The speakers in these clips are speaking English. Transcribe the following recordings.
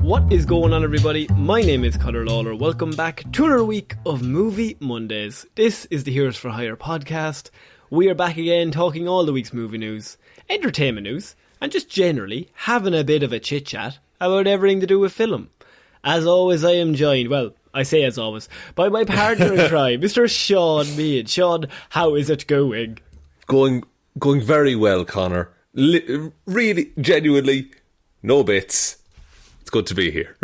What is going on, everybody? My name is Ciara Lawler. Welcome back to another week of Movie Mondays. This is the Heroes for Hire podcast. We are back again talking all the week's movie news, entertainment news, and just generally having a bit of a chit-chat about everything to do with film. As always, I am joined, well, I say as always, by my partner in crime, Mr. Shaun Mead. Shaun, how is it going? Going very well, Connor. Really, genuinely, no bits. It's good to be here.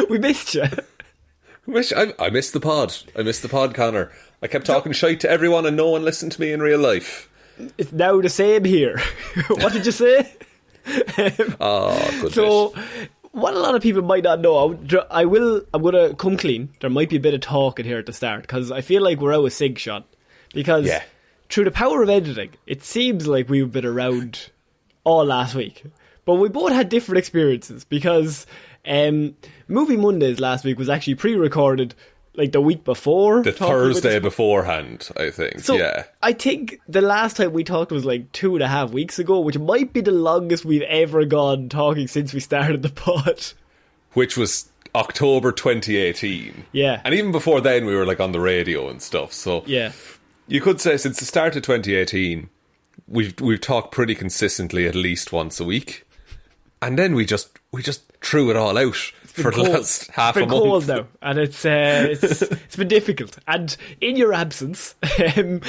We missed you. I missed the pod. I missed the pod, Connor. I kept talking shite to everyone and no one listened to me in real life. It's now the same here. What did you say? Good So, what a lot of people might not know, I'm going to come clean. There might be a bit of talking here at the start, because I feel like we're out of sync, Shaun. Because through the power of editing, it seems like we've been around all last week. But we both had different experiences, because Movie Mondays last week was actually pre-recorded like the week before. The Thursday beforehand, I think. So yeah. I think the last time we talked was like 2.5 weeks ago, which might be the longest we've ever gone talking since we started the pod. Which was October 2018. Yeah. And even before then we were like on the radio and stuff. So yeah, you could say since the start of 2018 we've talked pretty consistently at least once a week. And then we just threw it all out for the last half a month. It's been cold now, and it's been difficult. And in your absence, there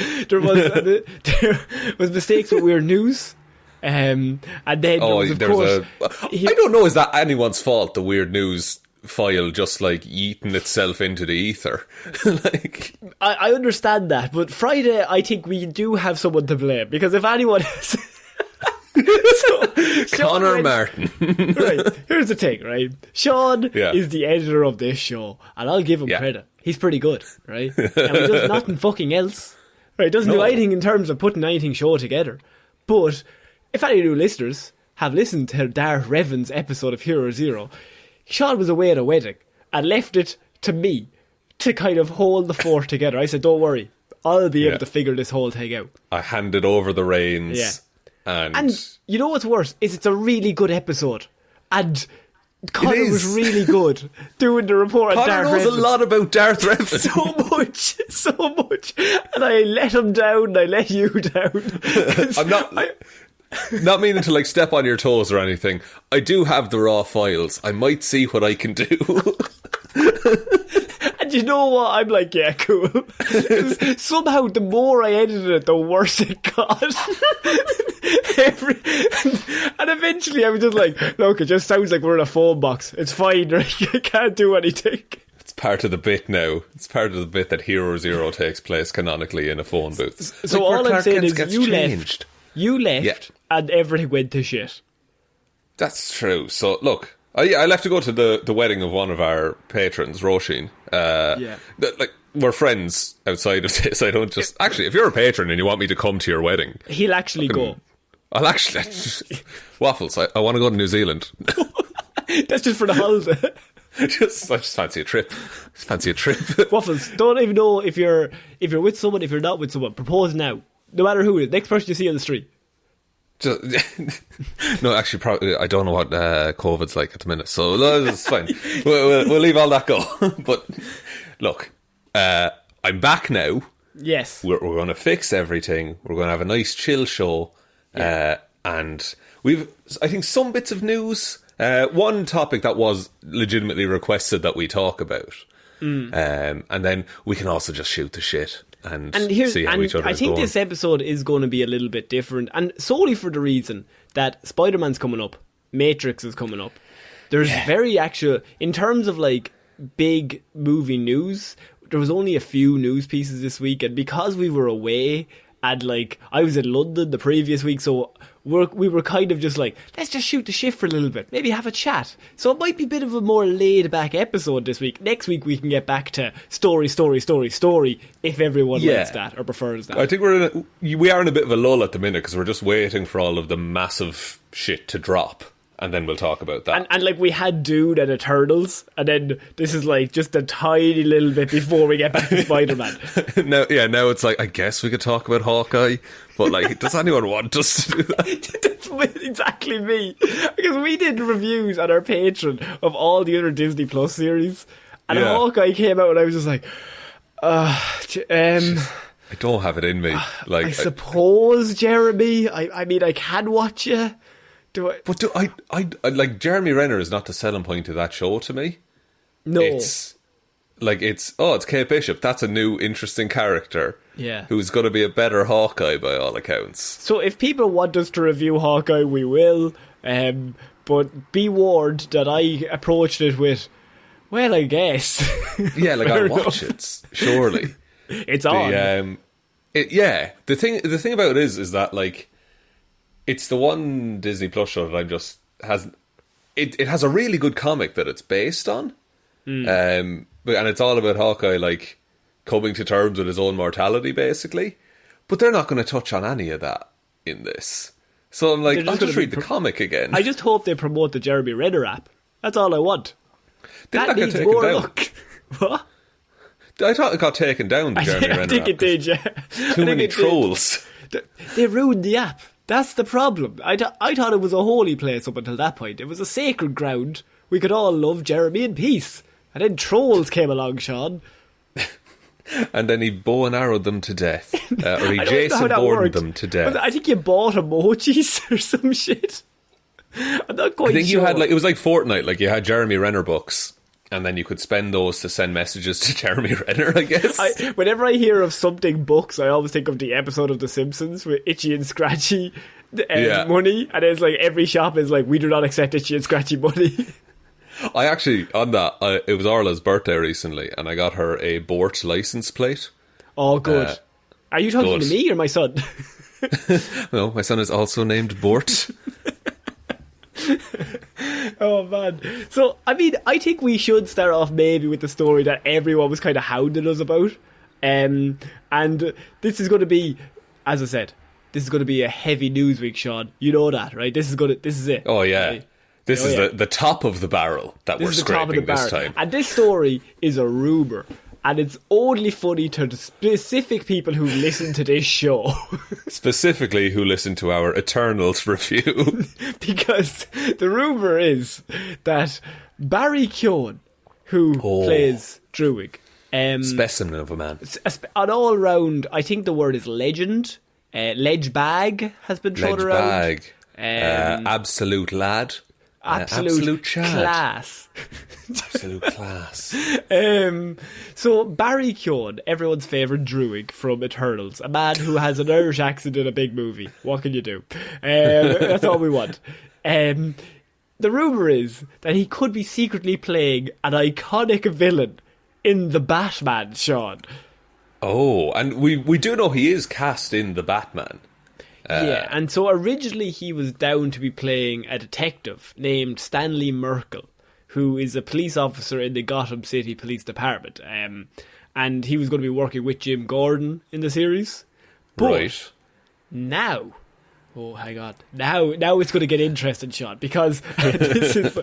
was mistakes with weird news. And then there was, of course, I don't know, is that anyone's fault, the weird news file just like eating itself into the ether? Like, I understand that, but Friday I think we do have someone to blame, because if anyone is Connor Martin. Right, here's the thing, right? Shaun is the editor of this show, and I'll give him credit. He's pretty good, right? And he does nothing fucking else, right? Doesn't do anything in terms of putting anything show together. But if any new listeners have listened to Darth Revan's episode of Hero Zero, Shaun was away at a wedding and left it to me to kind of hold the fort together. I said, don't worry, I'll be able to figure this whole thing out. I handed over the reins. Yeah. And you know what's worse is it's a really good episode, and Connor was really good doing the report on Darth Revan. Connor knows a lot about Darth Revan. so much, and I let him down, I let you down. I'm not meaning to like step on your toes or anything. I do have the raw files. I might see what I can do. And you know what? I'm like, yeah, cool. Somehow, the more I edited it, the worse it got. And eventually, I was just like, look, it just sounds like we're in a phone box. It's fine, right? I can't do anything. It's part of the bit now. It's part of the bit that Hero Zero takes place canonically in a phone booth. So like all I'm saying is you left, and everything went to shit. That's true. So, look, I left to go to the wedding of one of our patrons, Róisín. Like, we're friends outside of this. I don't just... Actually, if you're a patron and you want me to come to your wedding... He'll actually go. I'll actually... Waffles, I want to go to New Zealand. That's just for the holiday. I just fancy a trip. Waffles, don't even know if you're with someone, if you're not with someone. Propose now. No matter who it is. Next person you see on the street. No, actually, probably I don't know what COVID's like at the minute, so it's fine. We'll leave all that go. But look, I'm back now. Yes, we're going to fix everything. We're going to have a nice chill show, and we've, I think, some bits of news. One topic that was legitimately requested that we talk about, and then we can also just shoot the shit. And see how each other I is think going. this episode is going to be a little bit different, and solely for the reason that Spider-Man's coming up, Matrix is coming up. There's very actual, in terms of like big movie news, there was only a few news pieces this week, and because we were away, and like I was in London the previous week, so we were kind of just like, let's just shoot the shit for a little bit, maybe have a chat. So it might be a bit of a more laid back episode this week. Next week we can get back to story if everyone likes that or prefers that. I think we are in a bit of a lull at the minute because we're just waiting for all of the massive shit to drop, and then we'll talk about that. And like we had Dune and Eternals, and then this is like just a tiny little bit before we get back to Spider-Man. Now it's like, I guess we could talk about Hawkeye, but like, does anyone want us to do that? That's exactly me, because we did reviews on our Patreon of all the other Disney Plus series, and Hawkeye came out, and I was just like, I don't have it in me. Like, I suppose, Jeremy. I mean, I can watch you. But I like, Jeremy Renner is not the selling point of that show to me. No. It's Kate Bishop. That's a new, interesting character. Yeah. Who's going to be a better Hawkeye by all accounts. So if people want us to review Hawkeye, we will. But be warned that I approached it with, well, I guess. Yeah, like, I'll watch it, surely. It's on. The thing about it is that, like, it's the one Disney Plus show that it has a really good comic that it's based on. And it's all about Hawkeye, like, coming to terms with his own mortality, basically. But they're not going to touch on any of that in this. So I'm like, I'll just read the comic again. I just hope they promote the Jeremy Renner app. That's all I want. That needs more luck. What? I thought it got taken down, the Jeremy Renner app. I think it did, yeah. Too many trolls. They ruined the app. That's the problem. I thought it was a holy place up until that point. It was a sacred ground. We could all love Jeremy in peace. And then trolls came along, Shaun. And then he bow and arrowed them to death. Or he Jason boarded them to death. I think you bought emojis or some shit. I'm not quite sure. I think you had, like, it was like Fortnite. Like, you had Jeremy Renner books, and then you could spend those to send messages to Jeremy Renner, I guess. Whenever I hear of something books, I always think of the episode of The Simpsons with Itchy and Scratchy money. And it's like, every shop is like, we do not accept Itchy and Scratchy money. I actually, on that, it was Orla's birthday recently, and I got her a Bort license plate. Oh, good. Are you talking to me or my son? No, my son is also named Bort. Oh, man. So, I mean, I think we should start off maybe with the story that everyone was kind of hounding us about. And this is going to be, as I said, this is going to be a heavy news week, Shaun. You know that, right? This is it. Oh, yeah. Right? This is the top of the barrel that we're scraping this time. And this story is a rumour. And it's only funny to the specific people who listen to this show. Specifically who listen to our Eternals review. Because the rumour is that Barry Keoghan, who plays Druig... specimen of a man. An all-round, I think the word is legend. Ledge bag has been thrown around. Absolute lad. Absolute Chad. Class. Absolute class. So Barry Keoghan, everyone's favourite Druig from Eternals, a man who has an Irish accent in a big movie. What can you do? That's all we want. The rumour is that he could be secretly playing an iconic villain in The Batman, Shaun. Oh, and we do know he is cast in The Batman. Yeah, and so originally he was down to be playing a detective named Stanley Merkel, who is a police officer in the Gotham City Police Department. And he was going to be working with Jim Gordon in the series. But right. Now, oh, hang on. Now it's going to get interesting, Shaun, because this is...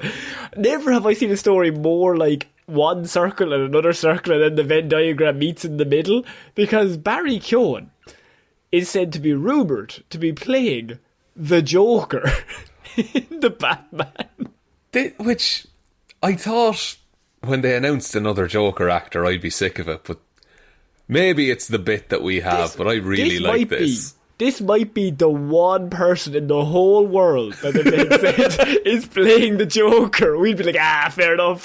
Never have I seen a story more like one circle and another circle and then the Venn diagram meets in the middle, because Barry Keoghan is said to be rumoured to be playing the Joker in The Batman. Which I thought when they announced another Joker actor I'd be sick of it, but maybe it's the bit that we have, but I really like this. This might be the one person in the whole world that they said is playing the Joker. We'd be like, fair enough.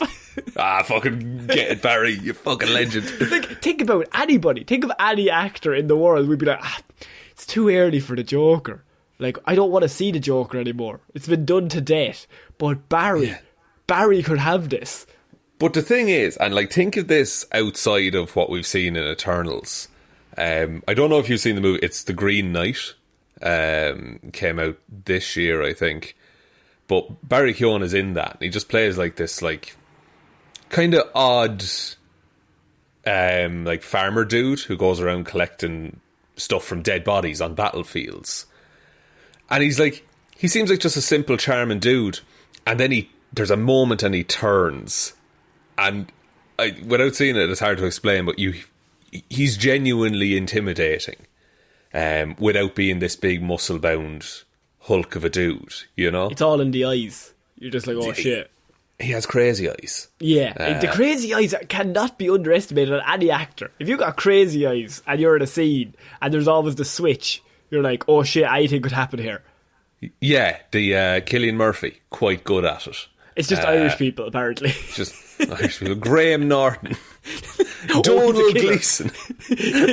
Fucking get it, Barry, you fucking legend. Like, think about anybody. Think of any actor in the world. We'd be like, it's too early for the Joker. Like, I don't want to see the Joker anymore. It's been done to death. But Barry could have this. But the thing is, and like, think of this outside of what we've seen in Eternals. I don't know if you've seen the movie. It's The Green Knight. Came out this year, I think. But Barry Keoghan is in that. He just plays like this, like, kind of odd, like, farmer dude who goes around collecting stuff from dead bodies on battlefields. And he's like, he seems like just a simple, charming dude. And then there's a moment and he turns, and without seeing it, it's hard to explain, but he's genuinely intimidating, without being this big muscle-bound hulk of a dude, you know? It's all in the eyes. You're just like, oh shit. He has crazy eyes. Yeah, the crazy eyes cannot be underestimated on any actor. If you got crazy eyes and you're in a scene and there's always the switch, you're like, oh shit, anything could happen here. Yeah, the Cillian Murphy, quite good at it. It's just Irish people, apparently. Just Irish people. Graham Norton. Donald Gleeson.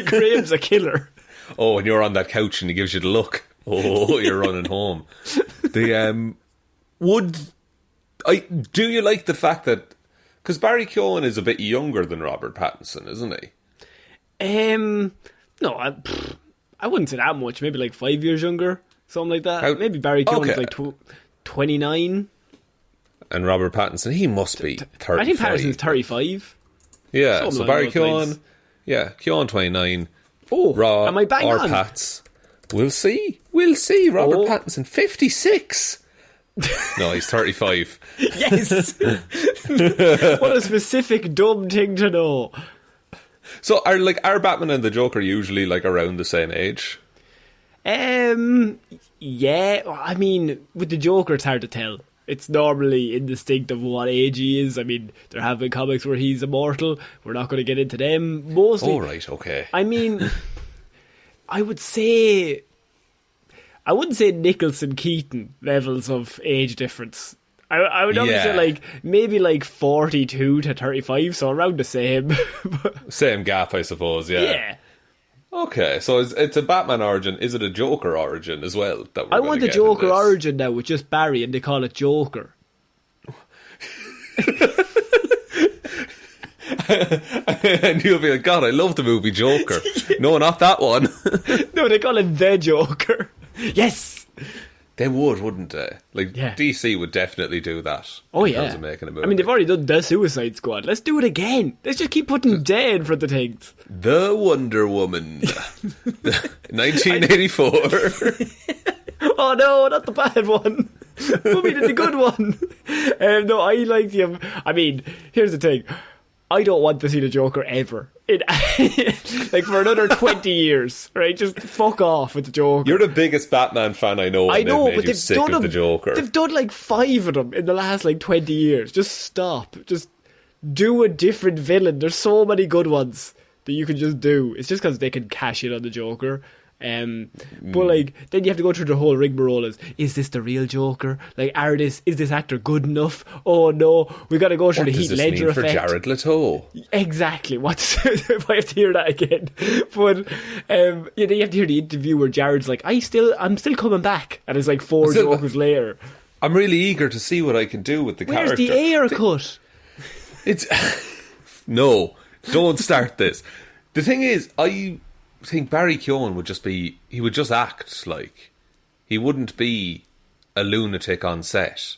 Graham's a killer. Oh, and you're on that couch and he gives you the look. Oh, you're running home. Do you like the fact that... Because Barry Keoghan is a bit younger than Robert Pattinson, isn't he? No, I wouldn't say that much. Maybe like 5 years younger. Something like that. Maybe Barry Keoghan is like 29. And Robert Pattinson, he must be 35. I think Pattinson's 35. Yeah, Something so like Barry those Keoghan... lines. Yeah, Keoghan 29. Oh, am I bang or on? Pats. We'll see. Robert Pattinson, 56. No, he's 35. Yes! What a specific dumb thing to know. So are Batman and the Joker usually like around the same age? Yeah, I mean, with the Joker it's hard to tell. It's normally indistinct of what age he is. I mean, there have been comics where he's immortal. We're not going to get into them. Mostly. Oh, right, okay. I mean, I wouldn't say Nicholson Keaton levels of age difference. I would normally say like maybe like 42 to 35, so around the same. Same gap, I suppose. Yeah. Okay, so it's a Batman origin. Is it a Joker origin as well? I want the Joker origin now with just Barry, and they call it Joker. And you'll be like, God, I love the movie Joker. No, not that one. No, they call it the Joker. Yes. They would, wouldn't they? Like, Yeah. DC would definitely do that. Oh, in yeah. terms of making a movie. I mean, they've already done The Suicide Squad. Let's do it again. Let's just keep putting "the" in front of things. The Wonder Woman. 1984. Oh no, not the bad one. Put me in the good one. No, I like the... I mean, here's the thing. I don't want to see the Joker ever. Like for another 20 years, right? Just fuck off with the Joker. You're the biggest Batman fan I know. I know, they've made but you they've sick done of the Joker. They've done like 5 of them in the last like 20 years. Just stop. Just do a different villain. There's so many good ones that you can just do. It's just because they can cash in on the Joker. But like then you have to go through the whole rigmarole. Is this the real Joker? Like, is this actor good enough? Oh no, we got to go through the Heath Ledger effect. For Jared Leto? Exactly. If I have to hear that again? But you have to hear the interview where Jared's like, I'm still coming back, and it's like 4 Jokers later. I'm really eager to see what I can do with the character. Where's the haircut? It's no, don't start this. The thing is, I think Barry Keoghan would just act like he wouldn't be a lunatic on set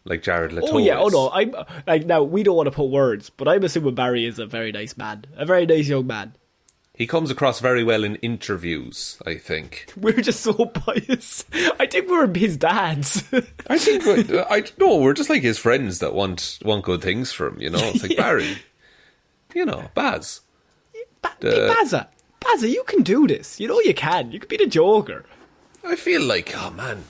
like Jared Leto. Oh yeah, is. oh no, I'm like, now we don't want to put words, but I'm assuming Barry is a very nice man, a very nice young man. He comes across very well in interviews, I think. We're just so biased. I think we're his dads. I think we're just like his friends that want good things for him, you know. It's like Barry, Baz. Hey, Bazza, you can do this. You know you can. You can be the Joker. I feel like, oh man,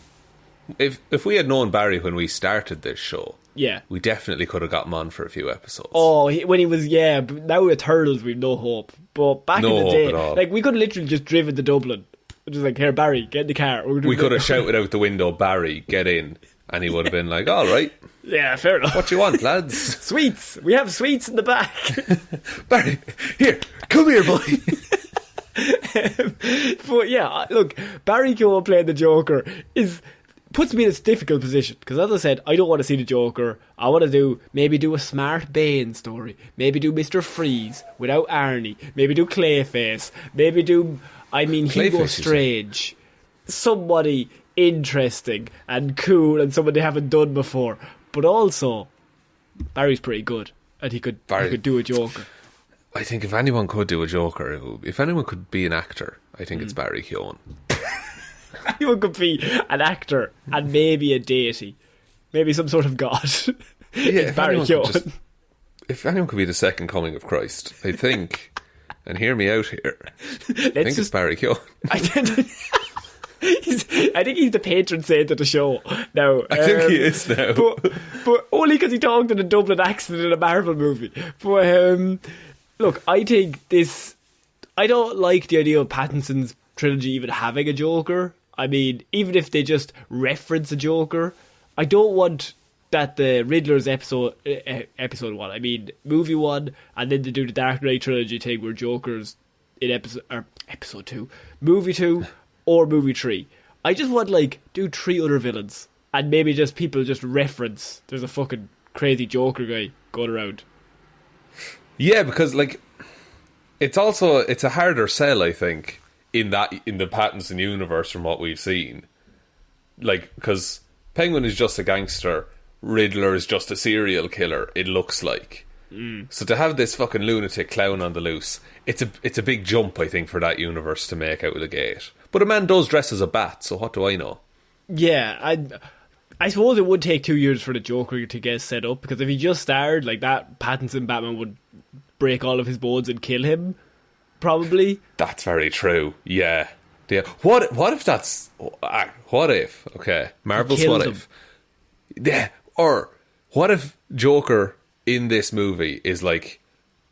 if we had known Barry when we started this show, yeah, we definitely could have got him on for a few episodes. Oh, when he was, but now with Turtles we've no hope. But back in the day, like we could have literally just driven to Dublin. Just like, here, Barry, get in the car. We could have shouted out the window, Barry, get in. And he would have been like, all right. Yeah, fair enough. What you want, lads? Sweets. We have sweets in the back. Barry, here, come here, boy. But yeah, look, Barry Keoghan playing the Joker puts me in a difficult position, because as I said, I don't want to see the Joker. I want to maybe do a smart Bane story, maybe do Mr. Freeze without Arnie, maybe do Clayface, maybe do Hugo Strange, somebody interesting and cool and someone they haven't done before. But also Barry's pretty good, and he could do a Joker. I think if anyone could do a Joker, if anyone could be an actor, I think it's Barry Keoghan. Anyone could be an actor and maybe a deity. Maybe some sort of god. Yeah, Barry Keoghan. If anyone could be the second coming of Christ, I think, and hear me out here, I think it's Barry Keoghan. I think he's the patron saint of the show now. I think he is now. But only because he talked in a Dublin accent in a Marvel movie. But look, I think this... I don't like the idea of Pattinson's trilogy even having a Joker. I mean, even if they just reference a Joker, I don't want that the Riddler's episode 1, I mean movie 1, and then to do the Dark Knight trilogy thing where Joker's in episode 2, movie 2 or movie 3. I just want do 3 other villains and maybe just people just reference there's a fucking crazy Joker guy going around. Yeah, because it's a harder sell, I think, in the Pattinson universe from what we've seen. Because Penguin is just a gangster, Riddler is just a serial killer, it looks like. So to have this fucking lunatic clown on the loose, it's a big jump, I think, for that universe to make out of the gate. But a man does dress as a bat, so what do I know? Yeah, I suppose it would take 2 years for the Joker to get set up, because if he just starred like that, Pattinson Batman would break all of his bones and kill him, probably. That's very true, yeah. What if that's... What if... Okay, Marvel's what if... Yeah, or what if Joker in this movie is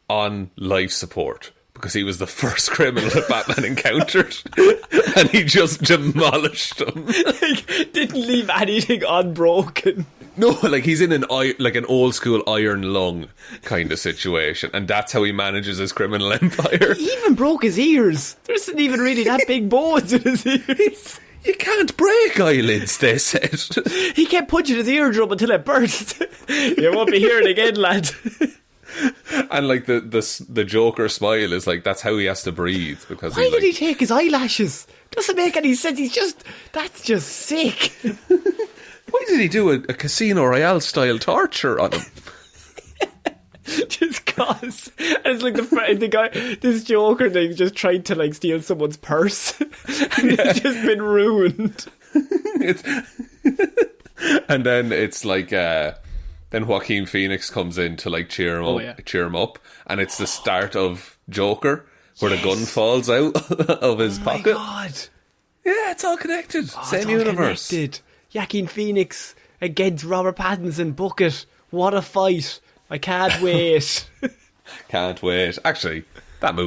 on life support because he was the first criminal that Batman encountered and he just demolished him. Didn't leave anything unbroken. No, he's in an old school iron lung kind of situation, and that's how he manages his criminal empire. He even broke his ears. There isn't even really that big bones in his ears. You can't break eyelids, they said. He kept punching his eardrum until it burst. You won't be hearing again, lad. And the Joker smile is that's how he has to breathe, because why did he take his eyelashes? Doesn't make any sense. That's just sick. Why did he do a Casino Royale style torture on him? Just cause. And it's the guy, this Joker thing just tried to steal someone's purse and it's just been ruined. And then it's then Joaquin Phoenix comes in to cheer him up, and it's the start of Joker where the gun falls out of his pocket. Oh my god. Yeah, it's all connected. Same universe. Connected. Joaquin Phoenix against Robert Pattinson. Book it. What a fight. I can't wait. Can't wait. Actually, that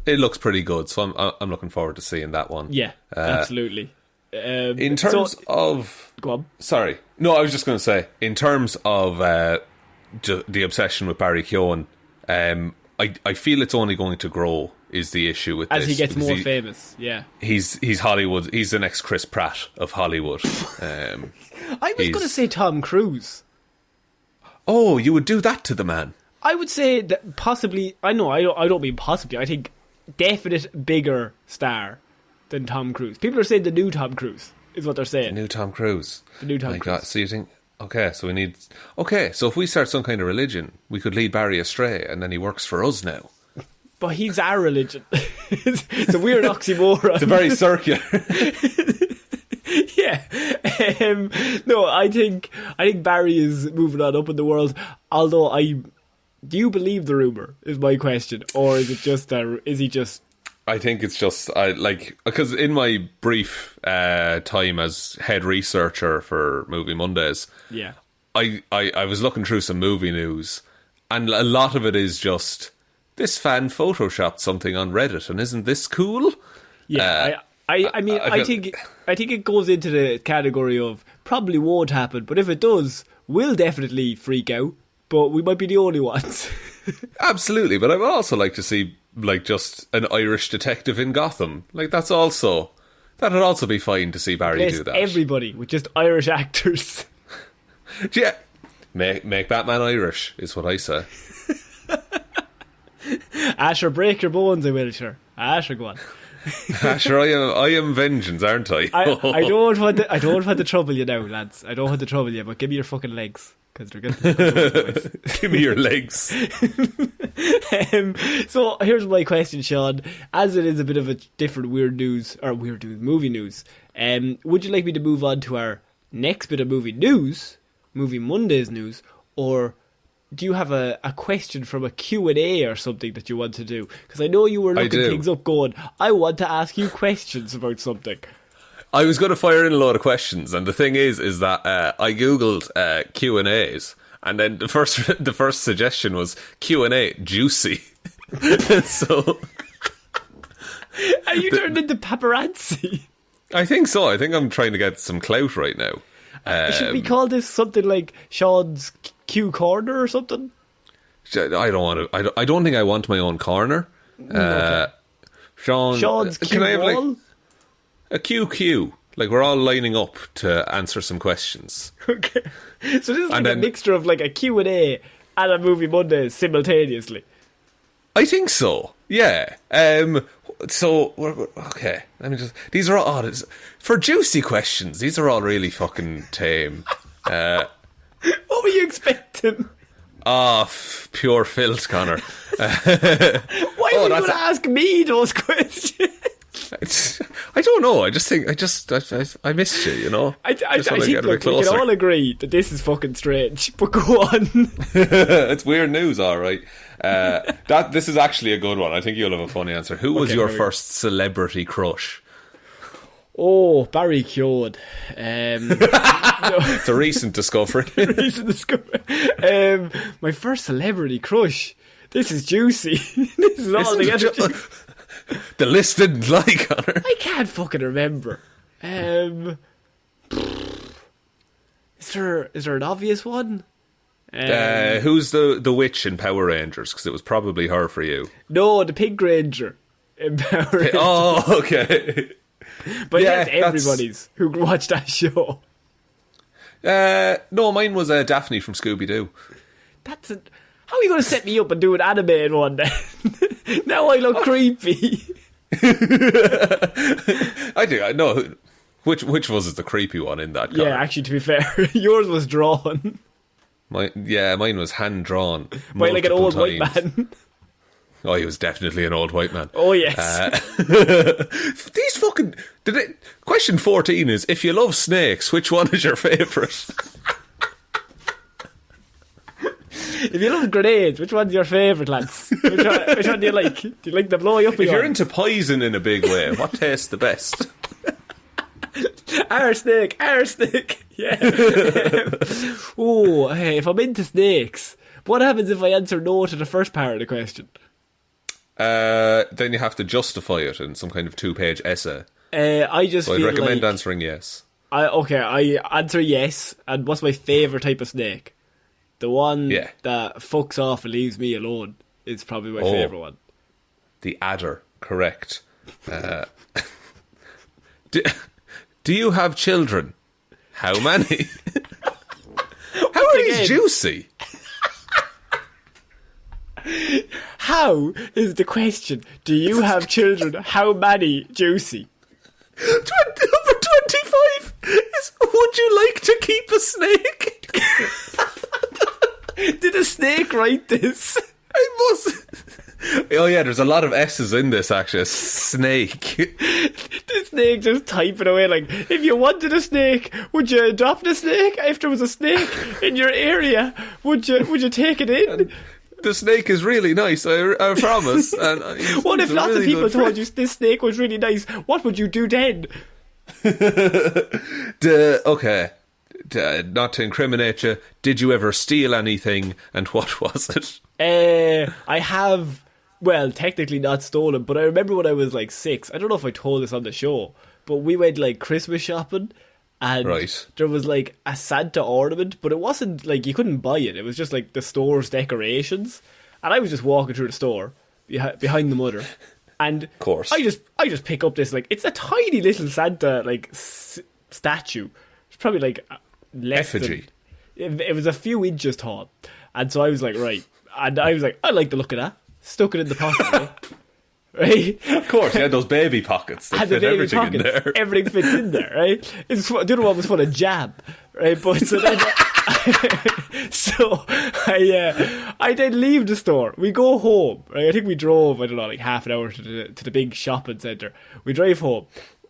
it looks pretty good, so I'm looking forward to seeing that one. Yeah, absolutely. In terms of... Go on. Sorry. No, I was just going to say, in terms of the obsession with Barry Keoghan, I feel it's only going to grow, is the issue with as this. As he gets more famous, yeah. He's Hollywood. He's the next Chris Pratt of Hollywood. I was going to say Tom Cruise. Oh, you would do that to the man? I would say that possibly... I don't mean possibly. I think definite bigger star than Tom Cruise. People are saying the new Tom Cruise is what they're saying. The new Tom Cruise. The new Tom Cruise. God, so you think... Okay, so we need... Okay, so if we start some kind of religion, we could lead Barry astray, and then he works for us now. But he's our religion. It's a weird oxymoron. It's a very circular... Yeah. No, I think Barry is moving on up in the world. Although do you believe the rumor? Is my question, or is it just? Is he just? I think it's just because in my brief time as head researcher for Movie Mondays, yeah, I was looking through some movie news, and a lot of it is just this fan photoshopped something on Reddit, and isn't this cool? Yeah. I think it goes into the category of probably won't happen, but if it does, we'll definitely freak out. But we might be the only ones. Absolutely, but I would also like to see just an Irish detective in Gotham. That'd also be fine to see Barry do that. Everybody with just Irish actors. Yeah, make Batman Irish is what I say. Asher, break your bones, I will, sure. Asher, go on. Sure, I am vengeance, aren't I? I don't want to trouble you now, lads. I don't want to trouble you, but give me your fucking legs, because they're good. Give me your legs. So here's my question, Shaun. As it is a bit of a different weird movie news, would you like me to move on to our next bit of movie news, Movie Monday's news, or do you have a question from a Q&A or something that you want to do? Because I know you were looking things up going, I want to ask you questions about something. I was going to fire in a lot of questions, and the thing is that I googled Q&As, and then the first suggestion was Q&A juicy. So, are you turned into paparazzi? I think so. I think I'm trying to get some clout right now. Should we call this something like Shaun's Q corner or something? I don't want to. I don't think I want my own corner. Okay. Shaun's Q can I have wall? like a QQ? Like we're all lining up to answer some questions. Okay. So this is like a mixture of like a Q&A and a Movie Monday simultaneously. I think so. Yeah. So okay. Let me just. These are all for juicy questions. These are all really fucking tame. What were you expecting? Pure filth, Connor. Why would you want to ask me those questions? I don't know. I just think I missed you. You know. I think we can all agree that this is fucking strange. But go on. It's weird news, all right. This is actually a good one. I think you'll have a funny answer. Who was your first celebrity crush? Oh, Barry Keoghan. It's a recent discovery. My first celebrity crush. This is juicy. This is all together. The list didn't lie, Connor. I can't fucking remember. Is there an obvious one? Who's the witch in Power Rangers? Because it was probably her for you. No, the Pink Ranger in Power Rangers. Oh, okay. But yeah, that's everybody's who watched that show. No, mine was Daphne from Scooby-Doo. How are you going to set me up and do an animated one then? Now I look creepy. I do. I know. Which was the creepy one in that? Yeah, actually, to be fair, yours was drawn. Mine was hand drawn by like an old white man. Oh, he was definitely an old white man. Oh yes. These fucking question 14 is: if you love snakes, which one is your favourite? If you love grenades, which one's your favourite, lads? Which one do you like? Do you like the blow you up? If you're into poison in a big way, what tastes the best? Arsenic. Yeah. If I'm into snakes, what happens if I answer no to the first part of the question? Then you have to justify it in some kind of 2-page essay. I'd recommend answering yes. I answer yes. And what's my favourite type of snake? The one that fucks off and leaves me alone is probably my favourite one. The adder, correct. Do you have children? How many? How are these juicy? How is the question? Do you have children? How many juicy? Number 25 is: would you like to keep a snake? Did a snake write this? I must. Oh yeah, there's a lot of S's in this actually. A snake. The snake just typing away like, if you wanted a snake, would you adopt a snake? If there was a snake in your area, would you take it in? The snake is really nice, I promise. And what if lots of people told you this snake was really nice? What would you do then? Okay. Not to incriminate you, did you ever steal anything, and what was it? I have, well, technically not stolen, but I remember when I was like 6, I don't know if I told this on the show, but we went like Christmas shopping, and there was like a Santa ornament, but it wasn't like, you couldn't buy it was just like the store's decorations, and I was just walking through the store behind the mother, and of course I just pick up this, like, it's a tiny little Santa like statue. It's probably like effigy. It was a few inches tall, and so I was like, right, and I was like, I like the look of that. Stuck it in the pocket, right? Of course, you had those baby pockets that fit everything in there. Everything fits in there, right? The other one was full of jam, right? But so then, I then leave the store. We go home, right? I think we drove, I don't know, like half an hour to the big shopping centre. We drive home,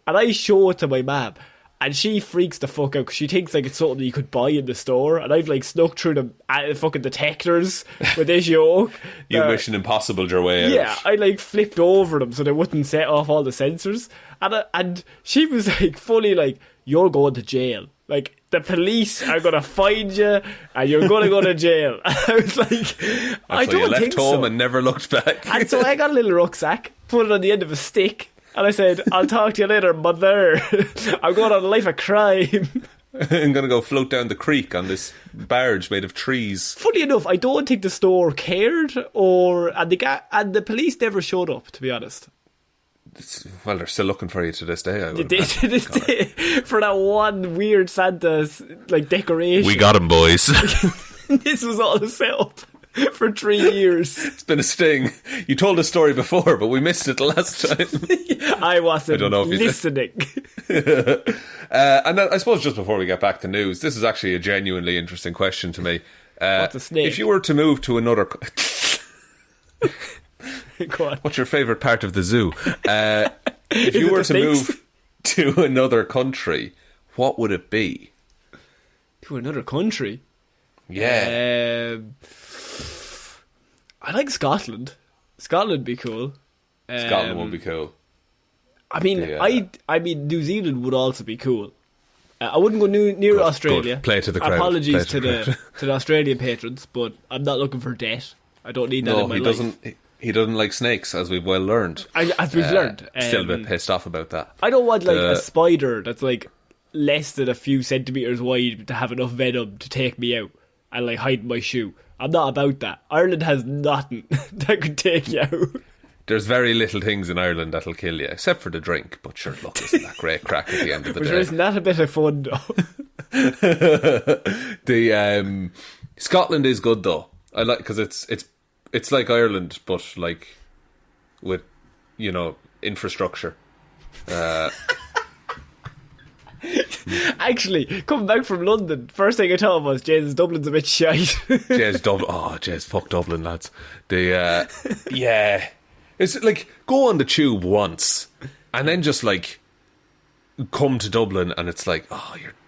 and I show it to my mum. And she freaks the fuck out because she thinks like it's something you could buy in the store. And I've like snuck through the fucking detectors with this yoke. You Mission Impossible your way out. Yeah, I like flipped over them so they wouldn't set off all the sensors. And she was like fully like, you're going to jail. Like, the police are going to find you and you're going to go to jail. And I was like, I don't think so. You left home and never looked back. And so I got a little rucksack, put it on the end of a stick. And I said, I'll talk to you later, mother. I'm going on a life of crime. I'm going to go float down the creek on this barge made of trees. Funny enough, I don't think the store cared, and the police never showed up, to be honest. Well, they're still looking for you to this day. To this day, for that one weird Santa's like decoration. We got him, boys. This was all a setup. For 3 years. It's been a sting. You told a story before, but we missed it the last time. I wasn't listening. And I suppose just before we get back to news, this is actually a genuinely interesting question to me. What's a snake? If you were to move to another... Go on. What's your favourite part of the zoo? If you were to move to another country, what would it be? To another country? Yeah. I like Scotland. Scotland would be cool. Scotland would be cool. I mean, I mean, New Zealand would also be cool. I wouldn't go near Australia. Good. Play to the crowd. Apologies to the Australian patrons, but I'm not looking for debt. I don't need that in my life. He doesn't like snakes, as we've well learned. As we've learned. Still a bit pissed off about that. I don't want like a spider that's like less than a few centimetres wide to have enough venom to take me out and like hide my shoe. I'm not about that. Ireland has nothing that could take you out. There's very little things in Ireland that'll kill you, except for the drink. But sure, look, isn't that great crack at the end of the day? But isn't that a bit of fun, though? The Scotland is good though. I like because it's like Ireland, but like with infrastructure. Actually, coming back from London, first thing I thought was, James, Dublin's a bit shite. Fuck Dublin, lads. It's like, go on the tube once, and then just like, come to Dublin, and it's like,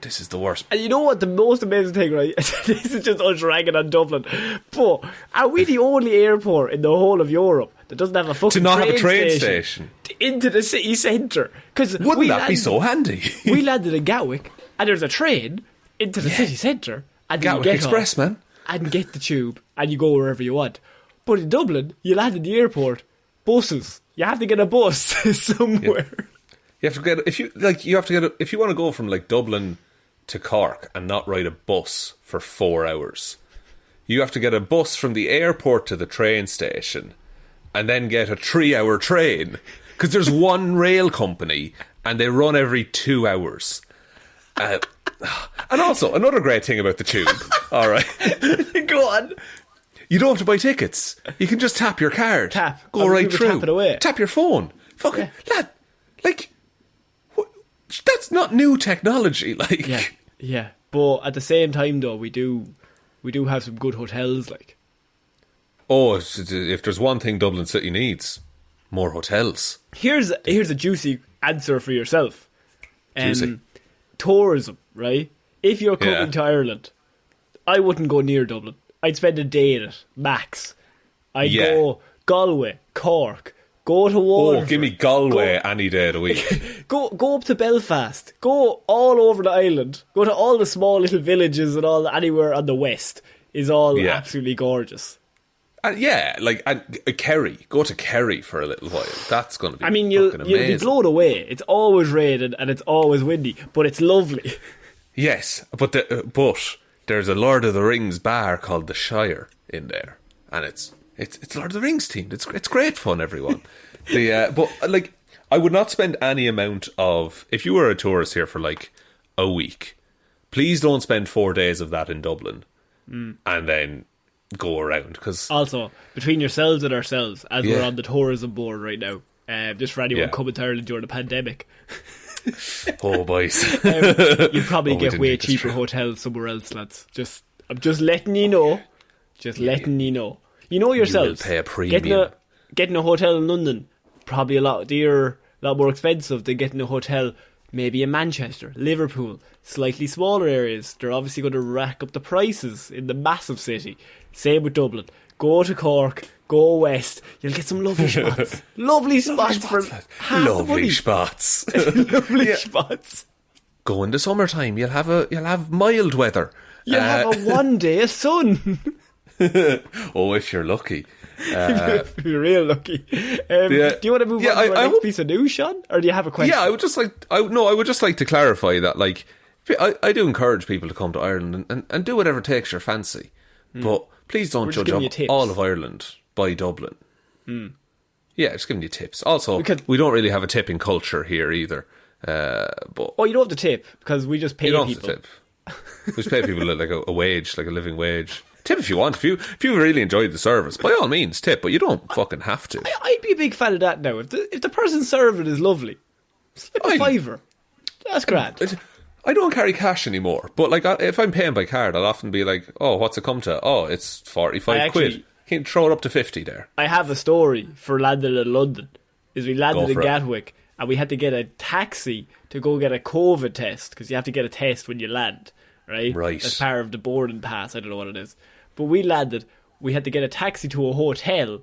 this is the worst. And you know what the most amazing thing, right? This is just us ragging on Dublin. But are we the only airport in the whole of Europe that doesn't have a fucking train station into the city centre? Wouldn't that be so handy? We landed in Gatwick, and there's a train into the city centre, and Gatwick you get Express, man, and get the tube, and you go wherever you want. But in Dublin, you land in the airport, buses. You have to get a bus somewhere. Yeah. You have to get if you want to go from like Dublin to Cork and not ride a bus for 4 hours. You have to get a bus from the airport to the train station, and then get a 3-hour train because there's one rail company and they run every 2 hours. And also another great thing about the tube. All right, go on. You don't have to buy tickets. You can just tap your card. Go right through. Tap it away. Tap your phone. Fucking lad, like. That's not new technology, like. Yeah. But at the same time, though, we do have some good hotels, like. Oh, if there's one thing Dublin City needs, more hotels. Here's a juicy answer for yourself. Juicy. Tourism, right? If you're coming to Ireland, I wouldn't go near Dublin. I'd spend a day in it, max. I'd go Galway, Cork. Go to Waterford. Oh, give me Galway any day of the week. Go up to Belfast. Go all over the island. Go to all the small little villages and all anywhere on the west is all absolutely gorgeous. Kerry. Go to Kerry for a little while. That's going to be you'll be blown away. It's always raining and it's always windy, but it's lovely. Yes, but there's a Lord of the Rings bar called the Shire in there, and it's Lord of the Rings themed. It's great fun, everyone. But like, I would not spend any amount of, if you were a tourist here for like a week, please don't spend 4 days of that in Dublin and then go around. Because also, between yourselves and ourselves, as we're on the tourism board right now, just for anyone coming to Ireland during the pandemic. Oh, boys. You'd probably get way cheaper hotels somewhere else, lads. I'm just letting you know. Letting you know. You know yourselves. You will pay a premium. Getting a hotel in London, probably a lot more expensive than getting a hotel maybe in Manchester, Liverpool, slightly smaller areas, they're obviously going to rack up the prices in the massive city. Same with Dublin. Go to Cork, go west, you'll get some lovely spots. Lovely spots for half the money. Lovely spots. Lovely spots. Go in the summertime, you'll have mild weather. You'll have a one day of sun. Oh, if you're lucky. If you're real lucky. Do you want to move on to our next piece of news, Shaun? Or do you have a question? Yeah, I would just like to clarify that, like, I do encourage people to come to Ireland and do whatever takes your fancy. But please don't judge all of Ireland by Dublin. Yeah, just giving you tips. Also, because we don't really have a tipping culture here either. But you don't have to tip, because we just pay people. You don't have to tip. We just pay people like a wage, like a living wage. Tip if you want. If you really enjoyed the service, by all means tip, but you don't fucking have to. I'd be a big fan of that now. If the person serving is lovely, slip a fiver. That's grand. I don't carry cash anymore, but like if I'm paying by card, I'll often be like, "Oh, what's it come to? Oh, it's 45 quid. Can you throw it up to 50 there?" I have a story for landing in London. We landed in Gatwick and we had to get a taxi to go get a COVID test, because you have to get a test when you land, right? Right. As part of the boarding pass. I don't know what it is. But we landed, we had to get a taxi to a hotel,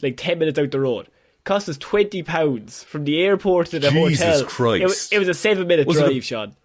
like 10 minutes out the road. It cost us £20 from the airport to the hotel. Jesus Christ. It was a 7-minute drive, Shaun.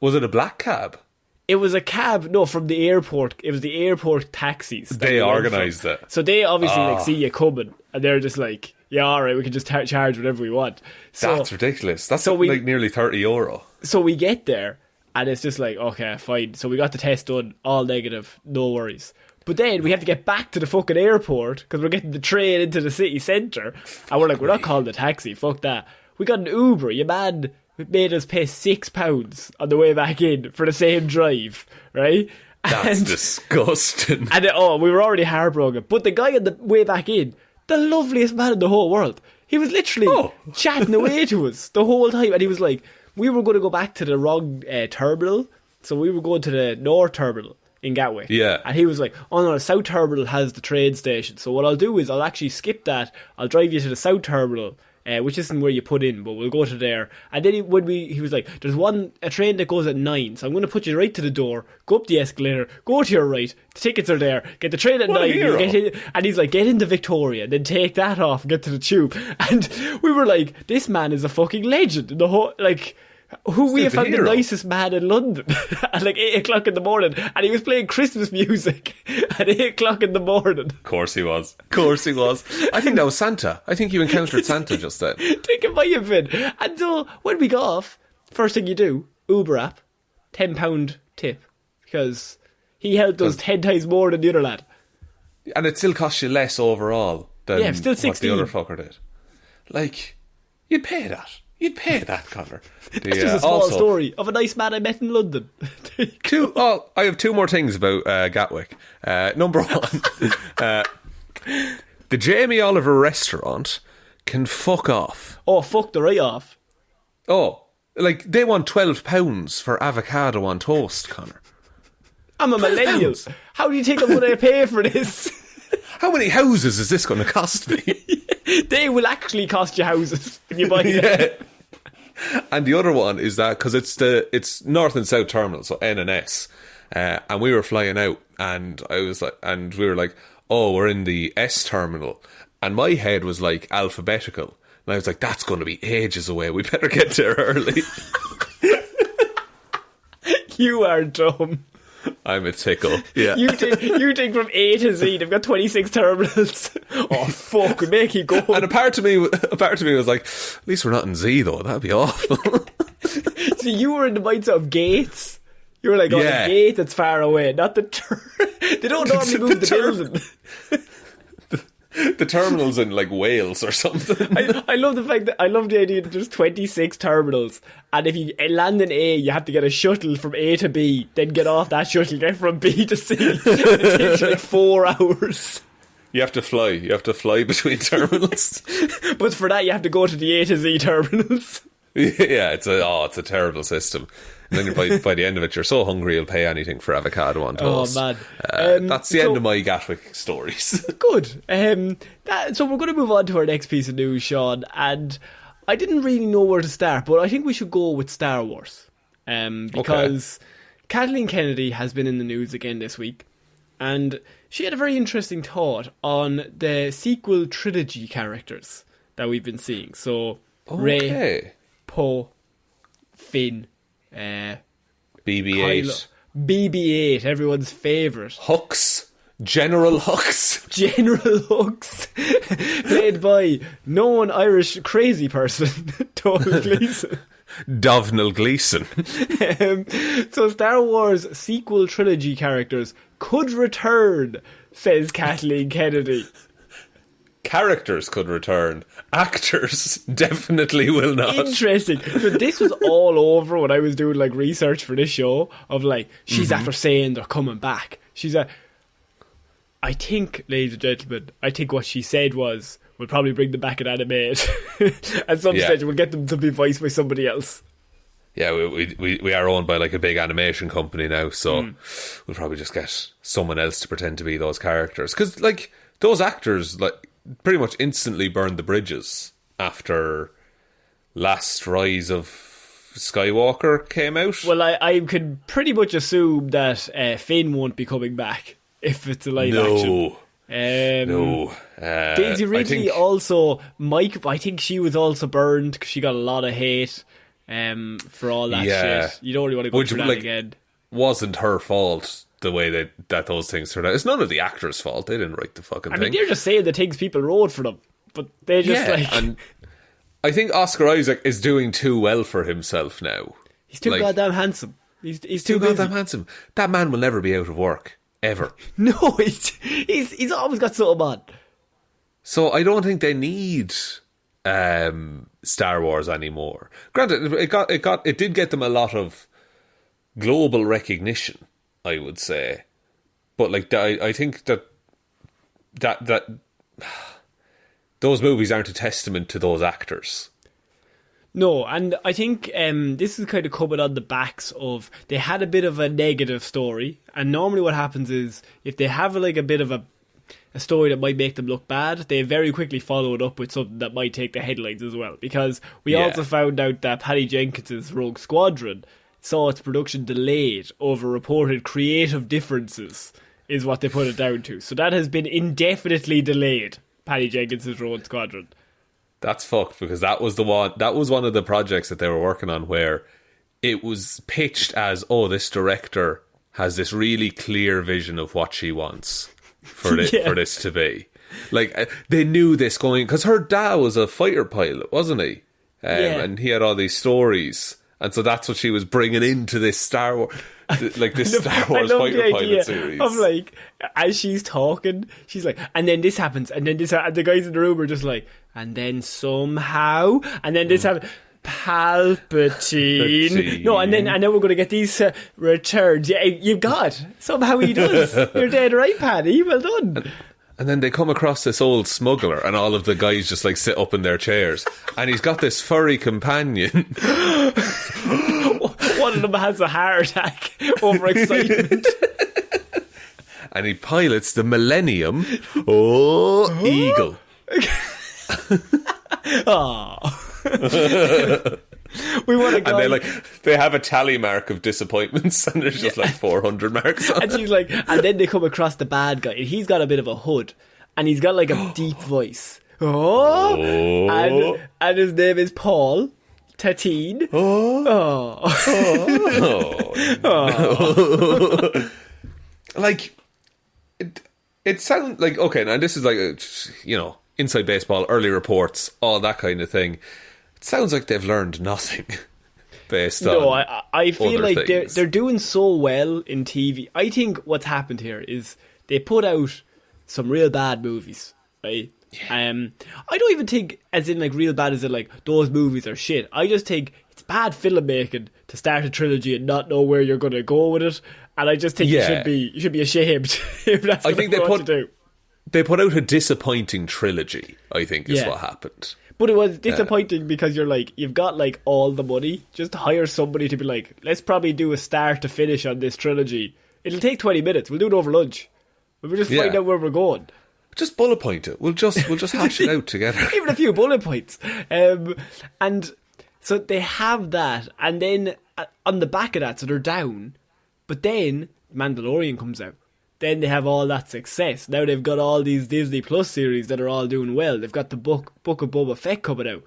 Was it a black cab? It was a cab, no, from the airport. It was the airport taxis. They organised it. So they obviously see you coming, and they're just like, yeah, alright, we can just charge whatever we want. That's ridiculous. That's like nearly €30. So we get there, and it's just like, okay, fine. So we got the test done, all negative, no worries. But then we have to get back to the fucking airport, because we're getting the train into the city centre. And we're like, we're not calling a taxi, fuck that. We got an Uber, you man. It made us pay £6 on the way back in for the same drive, right? That's disgusting. And we were already heartbroken. But the guy on the way back in, the loveliest man in the whole world, he was literally chatting away to us the whole time. And he was like, we were going to go back to the wrong terminal, so we were going to the North Terminal in Gatwick. Yeah. And he was like, oh no, the South Terminal has the train station, so what I'll do is I'll actually skip that, I'll drive you to the South Terminal, which isn't where you put in, but we'll go to there. And then he was like, there's a train that goes at 9, so I'm going to put you right to the door, go up the escalator, go to your right, the tickets are there, get the train at 9, you get in, and he's like, get into Victoria, then take that off and get to the tube. And we were like, this man is a fucking legend in the whole, like, we have found the nicest man in London at like 8 o'clock in the morning, and he was playing Christmas music at 8 o'clock in the morning. Of course he was. I think that was Santa. I think you encountered Santa just then. I think it might have been. And so when we got off, first thing you do, Uber app, £10 tip, because he helped us 10 times more than the other lad. And it still costs you less overall than still 16. what the other fucker did. Like, you'd pay that, Connor. That's just a small story of a nice man I met in London. I have two more things about Gatwick. Number one, the Jamie Oliver restaurant can fuck off. Oh, fuck the right off. Oh, like they want £12 for avocado on toast, Connor. I'm a millennial. How do you think I'm going to pay for this? How many houses is this going to cost me? They will actually cost you houses if you buy it. And the other one is that because it's North and South Terminal, so N and S, and we were flying out, and we were like, oh, we're in the S terminal, and my head was like alphabetical, and I was like, that's going to be ages away. We better get there early. You are dumb. I'm a tickle. Yeah. You think from A to Z they've got 26 terminals. Oh fuck, we make you go. And a part of me was like, at least we're not in Z though. That'd be awful. So you were in the mindset of gates. You were like, the gate that's far away, not the they don't normally move the building. The terminal's in like Wales or something. I love the fact that I love the idea that there's 26 terminals, and if you land in A, you have to get a shuttle from A to B, then get off that shuttle, get from B to C. It takes like 4 hours. You have to fly between terminals. But for that, you have to go to the A to Z terminals. Yeah, it's a terrible system. And then by the end of it, you're so hungry you'll pay anything for avocado on toast. Oh man, that's the end of my Gatwick stories. Good. So we're going to move on to our next piece of news, Shaun. And I didn't really know where to start, but I think we should go with Star Wars. Because Kathleen Kennedy has been in the news again this week, and she had a very interesting thought on the sequel trilogy characters that we've been seeing. So, Rey, Poe, Finn, BB-8. BB-8, everyone's favourite. Hux. General Hux. General Hux. Played by known Irish crazy person, Donald Gleeson. Domhnall Gleeson. So Star Wars sequel trilogy characters could return, says Kathleen Kennedy. Characters could return. Actors definitely will not. Interesting. So this was all over when I was doing like research for this show of like, she's after saying they're coming back. I think, ladies and gentlemen, I think what she said was, we'll probably bring them back in animated. At some stage, we'll get them to be voiced by somebody else. Yeah, we are owned by like a big animation company now, so we'll probably just get someone else to pretend to be those characters. Because like those actors like pretty much instantly burned the bridges after Last Rise of Skywalker came out. Well, I could pretty much assume that Finn won't be coming back if it's a live action. No. Daisy Ridley also, I think she was also burned because she got a lot of hate for all that shit. You don't really want to go through that again. Wasn't her fault the way that those things turned out. It's none of the actors' fault. They didn't write the fucking thing. I mean, they're just saying the things people wrote for them. But they just and I think Oscar Isaac is doing too well for himself now. He's too goddamn handsome. He's too goddamn handsome. That man will never be out of work. Ever. No, he's always got something on. So I don't think they need Star Wars anymore. Granted, it did get them a lot of global recognition, I would say. But like I think that those movies aren't a testament to those actors. No, and I think this is kind of coming on the backs of, they had a bit of a negative story, and normally what happens is, if they have like a bit of a story that might make them look bad, they very quickly follow it up with something that might take the headlines as well. Because we also found out that Patty Jenkins's Rogue Squadron saw its production delayed over reported creative differences, is what they put it down to. So that has been indefinitely delayed, Patty Jenkins's Rogue Squadron. That's fucked, because that was one of the projects that they were working on where it was pitched as, this director has this really clear vision of what she wants for this to be. Like, they knew this going, because her dad was a fighter pilot, wasn't he? And he had all these stories, and so that's what she was bringing into this Star Wars, like this Star Wars fighter pilot series. Of like, as she's talking, she's like, and then this happens, and then this, and the guys in the room are just like, and then somehow, and then this happens. Palpatine. No, and then we're going to get these returns. Yeah, you've got. Somehow he does. You're dead right, Paddy. Well done. And then they come across this old smuggler, and all of the guys just like sit up in their chairs, and he's got this furry companion. One of them has a heart attack over excitement. And he pilots the Millennium Eagle. We want to go. And they have a tally mark of disappointments, and there's just like 400 marks on and she's like, and then they come across the bad guy, and he's got a bit of a hood, and he's got like a deep voice. And his name is Paul Tatine. Like, it sounds like, okay, now this is like, inside baseball, early reports, all that kind of thing. It sounds like they've learned nothing based on. No, I feel like things. they're doing so well in TV. I think what's happened here is they put out some real bad movies, right? Yeah. I don't even think as in like real bad as in like those movies are shit. I just think it's bad filmmaking to start a trilogy and not know where you're going to go with it. And I just think you should be ashamed if that's what you want to do. They put out a disappointing trilogy, I think, is what happened. But it was disappointing because you're like, you've got like all the money. Just hire somebody to be like, let's probably do a start to finish on this trilogy. It'll take 20 minutes. We'll do it over lunch. We'll just find out where we're going. Just bullet point it. We'll just hash it out together. Even a few bullet points. And so they have that, and then on the back of that, so they're down. But then Mandalorian comes out. Then they have all that success. Now they've got all these Disney Plus series that are all doing well. They've got the book of Boba Fett coming out.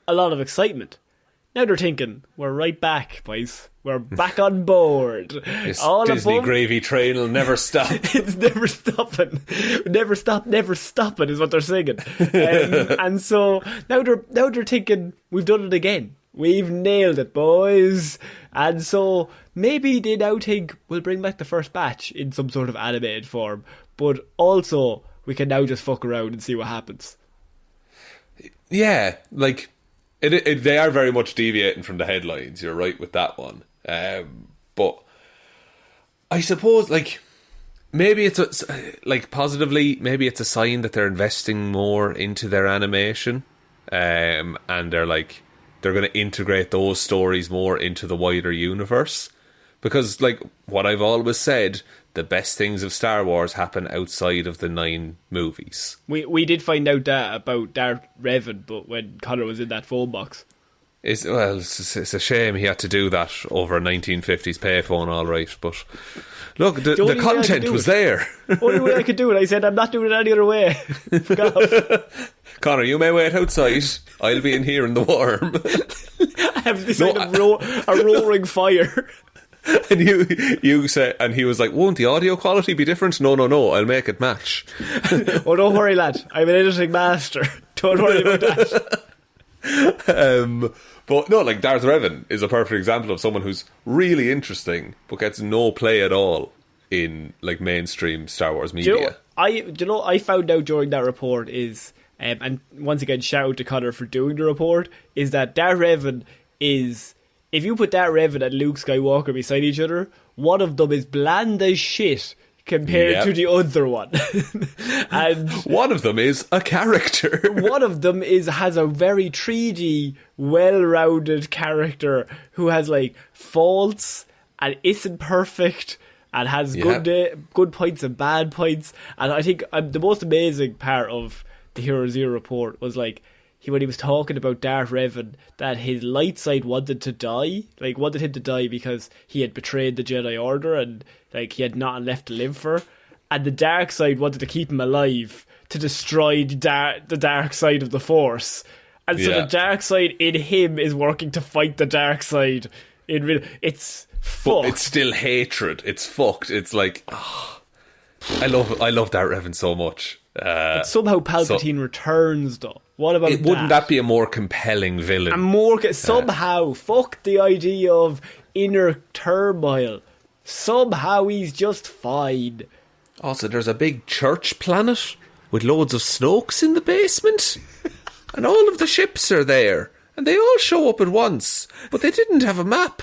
A lot of excitement. Now they're thinking, we're right back, boys. We're back on board. This Disney gravy train will never stop. It's never stopping. Never stopping is what they're singing. And so now they're thinking, we've done it again. We've nailed it, boys. And so maybe they now think we'll bring back the first batch in some sort of animated form. But also, we can now just fuck around and see what happens. Yeah, like, they are very much deviating from the headlines. You're right with that one. But I suppose, like, maybe it's positively, maybe it's a sign that they're investing more into their animation, and they're going to integrate those stories more into the wider universe. Because, like, what I've always said, the best things of Star Wars happen outside of the 9 movies. We did find out that about Darth Revan, but when Connor was in that phone box. It's a shame he had to do that over a 1950s payphone, all right. But look, the content was there. Only way I could do it. I said I'm not doing it any other way. Forgot off. Connor, you may wait outside. I'll be in here in the warm. I have this a roaring fire. And you said, and he was like, "Won't the audio quality be different?" No, I'll make it match. Oh, don't worry, lad. I'm an editing master. Don't worry about that. But no, like, Darth Revan is a perfect example of someone who's really interesting but gets no play at all in, like, mainstream Star Wars media. I found out during that report is, and once again, shout out to Connor for doing the report, is that Darth Revan is, if you put Darth Revan and Luke Skywalker beside each other, one of them is bland as shit compared to the other one. And one of them is a character. One of them has a very 3D, well-rounded character who has, like, faults and isn't perfect and has good points and bad points. And I think the most amazing part of the Hero Zero report was, like, when he was talking about Darth Revan, that his light side wanted him to die because he had betrayed the Jedi Order and, like, he had nothing left to live for, and the dark side wanted to keep him alive to destroy the dark side of the Force, and so the dark side in him is working to fight the dark side. It's fucked. But it's still hatred. It's fucked. It's like, I love Darth Revan so much. But somehow Palpatine returns, though. What about that? Wouldn't that be a more compelling villain? Somehow, fuck the idea of inner turmoil. Somehow he's just fine. Also, there's a big church planet with loads of Snokes in the basement. And all of the ships are there. And they all show up at once. But they didn't have a map.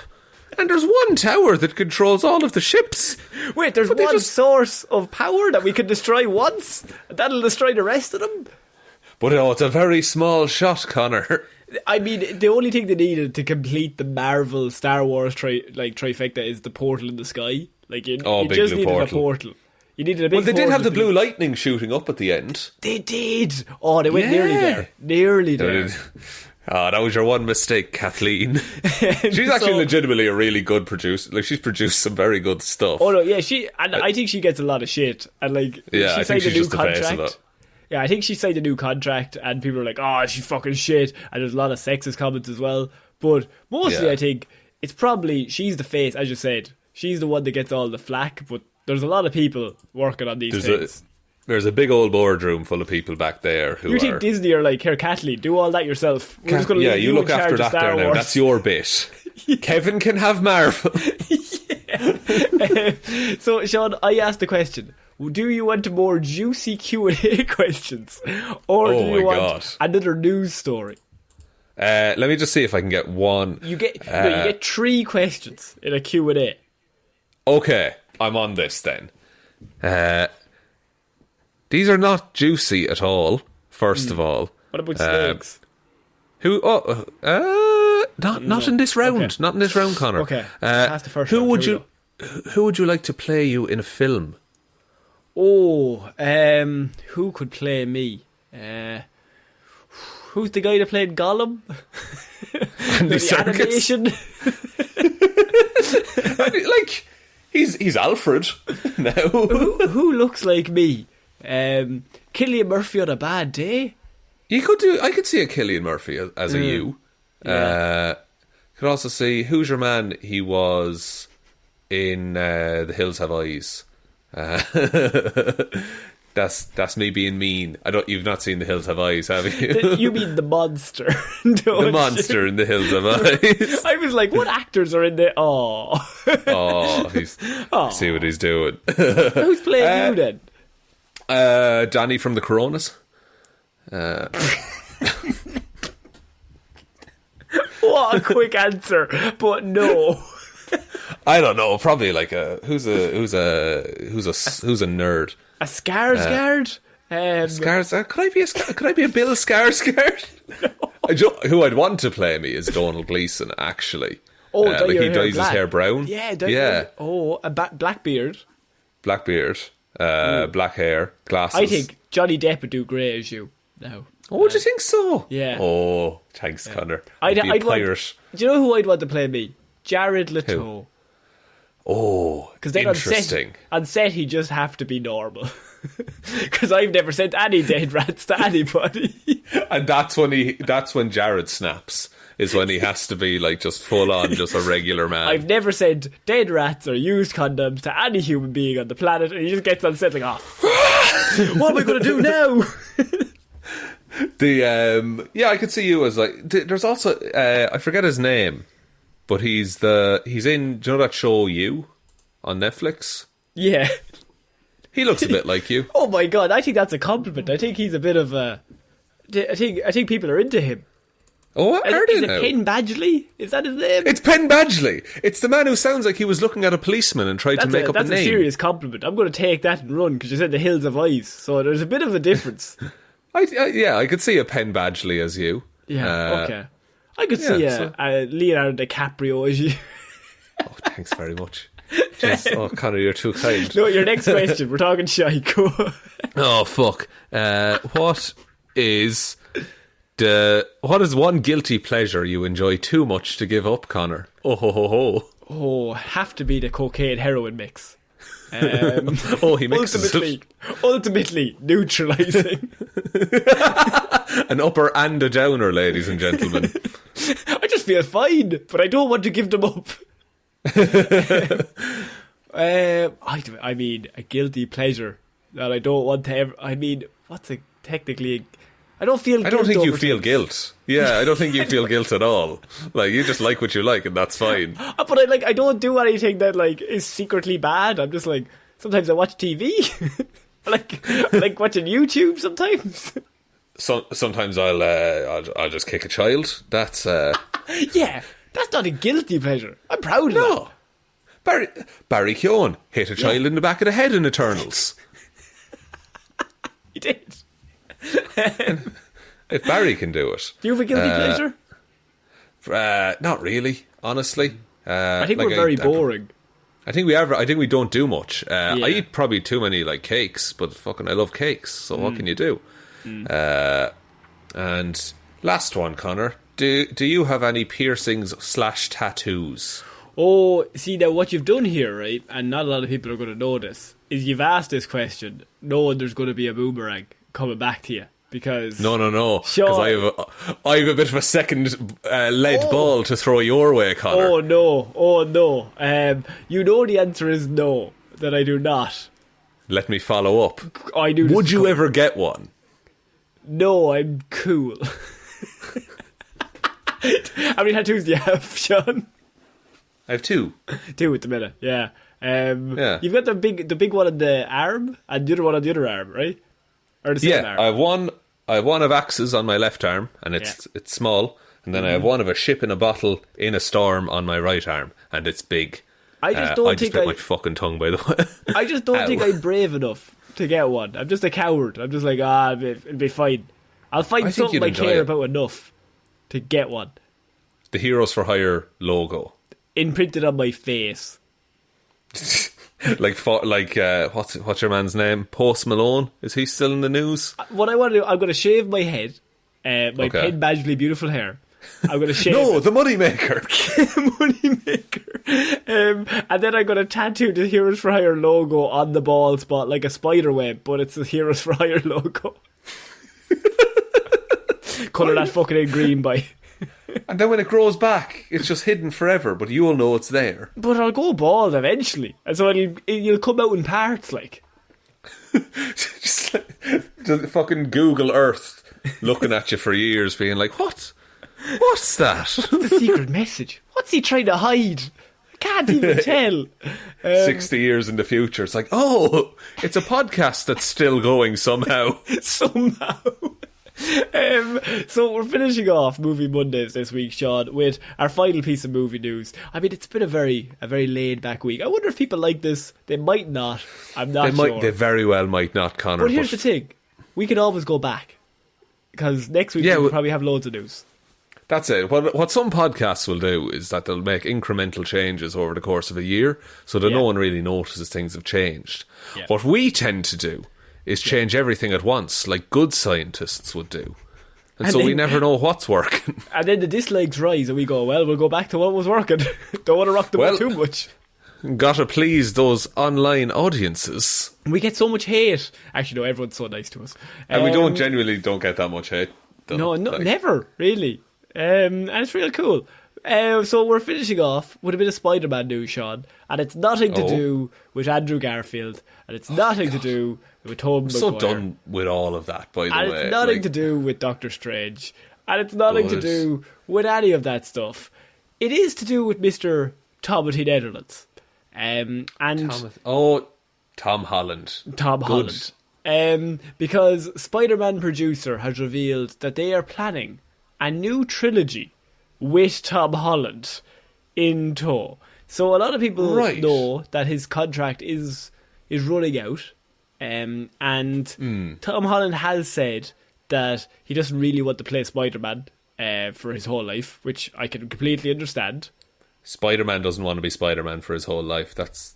And there's one tower that controls all of the ships. Wait, there's one source of power that we can destroy once? That'll destroy the rest of them? But it's a very small shot, Connor. I mean, the only thing they needed to complete the Marvel Star Wars trifecta is the portal in the sky. Like, you just needed a portal. You needed a big portal. Well, they did have the blue lightning shooting up at the end. They did. Oh, they went nearly there. Nearly there. Oh, that was your one mistake, Kathleen. She's actually legitimately a really good producer. Like, she's produced some very good stuff. Oh no, yeah, I think she gets a lot of shit. And, like, she signed a new contract. Yeah, I think she signed a new contract, and people are like, "Oh, she's fucking shit." And there's a lot of sexist comments as well. But mostly, I think it's probably she's the face, as you said. She's the one that gets all the flack. But there's a lot of people working on these things. There's a big old boardroom full of people back there who think Disney are like, "Here, Kathleen, do all that yourself. We're just going to leave you look in after that there now. That's your bit." Kevin can have Marvel. So, Shaun, I asked the question: do you want more juicy Q&A questions, or do you want another news story? Let me just see if I can get one. You get 3 questions in a Q&A. Okay, I'm on this then. These are not juicy at all. First of all, what about snakes? Not in this round. Okay. Not in this round, Connor. Okay, that's the first who would you like to play you in a film? Oh, who could play me? Who's the guy that played Gollum? Andy The animation. Like, he's Alfred now. Who looks like me? Cillian Murphy on a bad day. You could do. I could see a Cillian Murphy as a you. Yeah. Could also see who's your man. He was in The Hills Have Eyes. That's me being mean. You've not seen The Hills Have Eyes, have you? You mean the monster? The monster in The Hills Have Eyes. I was like, what actors are in there? Oh, See what he's doing. Who's playing you then? Danny from The Coronas. What a quick answer, but no. I don't know. Probably like who's a nerd. A Skarsgård? Skarsgård? Could I be a Bill Skarsgård? No. Who I'd want to play me is Donald Gleeson, actually. Oh, like he dyes his hair brown. Yeah. Oh, a Blackbeard. Blackbeard, black hair, glasses. I think Johnny Depp would do great as you now. Oh, do you think so? Yeah. Oh, thanks, Connor. I'd be a pirate. Do you know who I'd want to play me? Jared Leto. Oh, interesting. On set, he'd just have to be normal. Because I've never sent any dead rats to anybody. And that's when Jared snaps. Is when he has to be like just full on, just a regular man. I've never sent dead rats or used condoms to any human being on the planet, and he just gets on set like, what am I going to do now? I could see you as like. There's also I forget his name, but he's in. Do you know that show You on Netflix? Yeah, he looks a bit like you. Oh my god, I think that's a compliment. I think he's a bit of a. I think people are into him. Oh, what are they Is it now? Penn Badgley? Is that his name? It's Penn Badgley. It's the man who sounds like he was looking at a policeman and tried to make up a name. That's a serious compliment. I'm going to take that and run because you said The Hills of Eyes, so there's a bit of a difference. I could see a Penn Badgley as you. Yeah, okay. I could see a Leonardo DiCaprio as you. Oh, thanks very much. Jeez, Connor, you're too kind. No, your next question. We're talking Shaiko. Oh, fuck. What is one guilty pleasure you enjoy too much to give up, Connor? Oh, ho, ho, ho. Oh, have to be the cocaine heroin mix. He mixes ultimately neutralising. An upper and a downer, ladies and gentlemen. I just feel fine, but I don't want to give them up. I mean, a guilty pleasure that I don't want to ever. I mean, what's a technically? I don't feel guilt. I don't think you feel things. guilt. Yeah, I don't think you feel guilt at all. Like, you just like what you like, and that's fine. But I don't do anything that like is secretly bad. I'm just like, sometimes I watch TV. I like watching YouTube sometimes. Sometimes I'll just kick a child. That's yeah, that's not a guilty pleasure. I'm proud of that. Barry Keoghan hit a child in the back of the head in Eternals. He did. If Barry can do it. Do you have a guilty pleasure? Not really, honestly. I think we're very boring. I think we don't do much. I eat probably too many like cakes, but fucking I love cakes. So what can you do? And last one, Connor. Do you have any piercings / tattoos? Oh, see now what you've done here, right? And not a lot of people are going to know this. Is you've asked this question knowing there's going to be a boomerang coming back to you. Because no, because I have a bit of a second lead ball to throw your way, Connor. Oh no. You know the answer is no, that I do not. Let me follow up. I do. Would you ever get one? No, I'm cool. How many tattoos do you have, Shaun? I have 2. 2 at the minute, yeah. You've got the big one on the arm and the other one on the other arm, right? Or the same arm? I have one of Axe's on my left arm, and it's small, and then I have one of a ship in a bottle in a storm on my right arm, and it's big. I just bit my fucking tongue, by the way. I just don't think I'm brave enough to get one. I'm just a coward. I'm just like, it'll be fine. I'll find something I care about enough to get one. The Heroes for Hire logo. Imprinted on my face. What's your man's name? Post Malone. Is he still in the news? What I want to do, I'm going to shave my head, my Penn Badgley beautiful hair. I'm going to shave the moneymaker. Moneymaker. And then I'm going to tattoo the Heroes for Hire logo on the bald spot like a spider web, but it's the Heroes for Hire logo. Colour that fucking in green, by. And then when it grows back, it's just hidden forever, but you'll know it's there. But I'll go bald eventually, and so you'll come out in parts, like. Just fucking Google Earth looking at you for years, being like, what? What's that? What's the secret message? What's he trying to hide? I can't even tell. 60 years in the future, it's like, oh, it's a podcast that's still going somehow. Somehow. So we're finishing off Movie Mondays this week, Shaun, with our final piece of movie news. I mean, it's been a very laid back week. I wonder if people like this. They might not. I'm not sure. They very well might not, Connor. But here's the thing. We can always go back. Because next week we'll probably have loads of news. That's it. What some podcasts will do is that they'll make incremental changes over the course of a year so that no one really notices things have changed. Yeah. What we tend to do is change everything at once, like good scientists would do. And so we never know what's working. And then the dislikes rise and we go, well, we'll go back to what was working. Don't want to rock the boat too much. Gotta please those online audiences. We get so much hate. Actually, no, everyone's so nice to us. And we genuinely don't get that much hate. Never, really. And it's real cool. So we're finishing off with a bit of Spider-Man news, Shaun, and it's nothing to do with Andrew Garfield, and it's nothing to do with Tobey Maguire. So done with all of that, by the way. And it's nothing to do with Doctor Strange, and it's nothing to do with any of that stuff. It is to do with Mr. Timothy Netherlands. Tom Holland. Tom Holland. Because Spider-Man producer has revealed that they are planning a new trilogy with Tom Holland in tow. So a lot of people know that his contract is running out, and Tom Holland has said that he doesn't really want to play Spider-Man for his whole life, which I can completely understand. Spider-Man doesn't want to be Spider-Man for his whole life. That's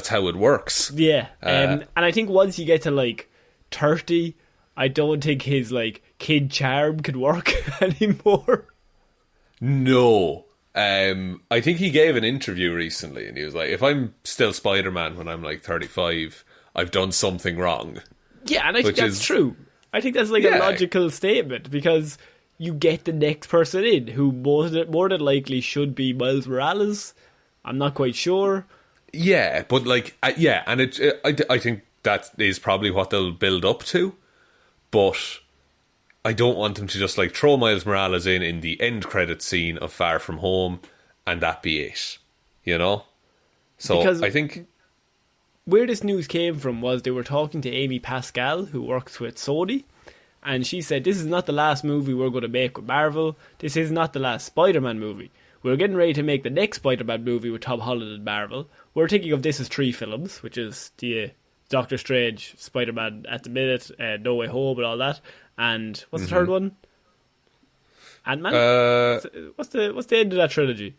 how it works. Yeah, and I think once you get to like 30, I don't think his like kid charm could work anymore. No. I think he gave an interview recently and he was like, if I'm still Spider-Man when I'm like 35, I've done something wrong. Yeah, and I think that's true. I think that's like a logical statement, because you get the next person in who more than likely should be Miles Morales. I'm not quite sure. Yeah, but like, and I think that is probably what they'll build up to, but I don't want them to just like throw Miles Morales in the end credit scene of Far From Home and that be it, you know? So because I think where this news came from was they were talking to Amy Pascal, who works with Sony, and she said, this is not the last movie we're going to make with Marvel. This is not the last Spider-Man movie. We're getting ready to make the next Spider-Man movie with Tom Holland and Marvel. We're thinking of this as 3 films, which is the Doctor Strange, Spider-Man at the minute, No Way Home and all that. And what's the third one? Ant-Man? What's the end of that trilogy?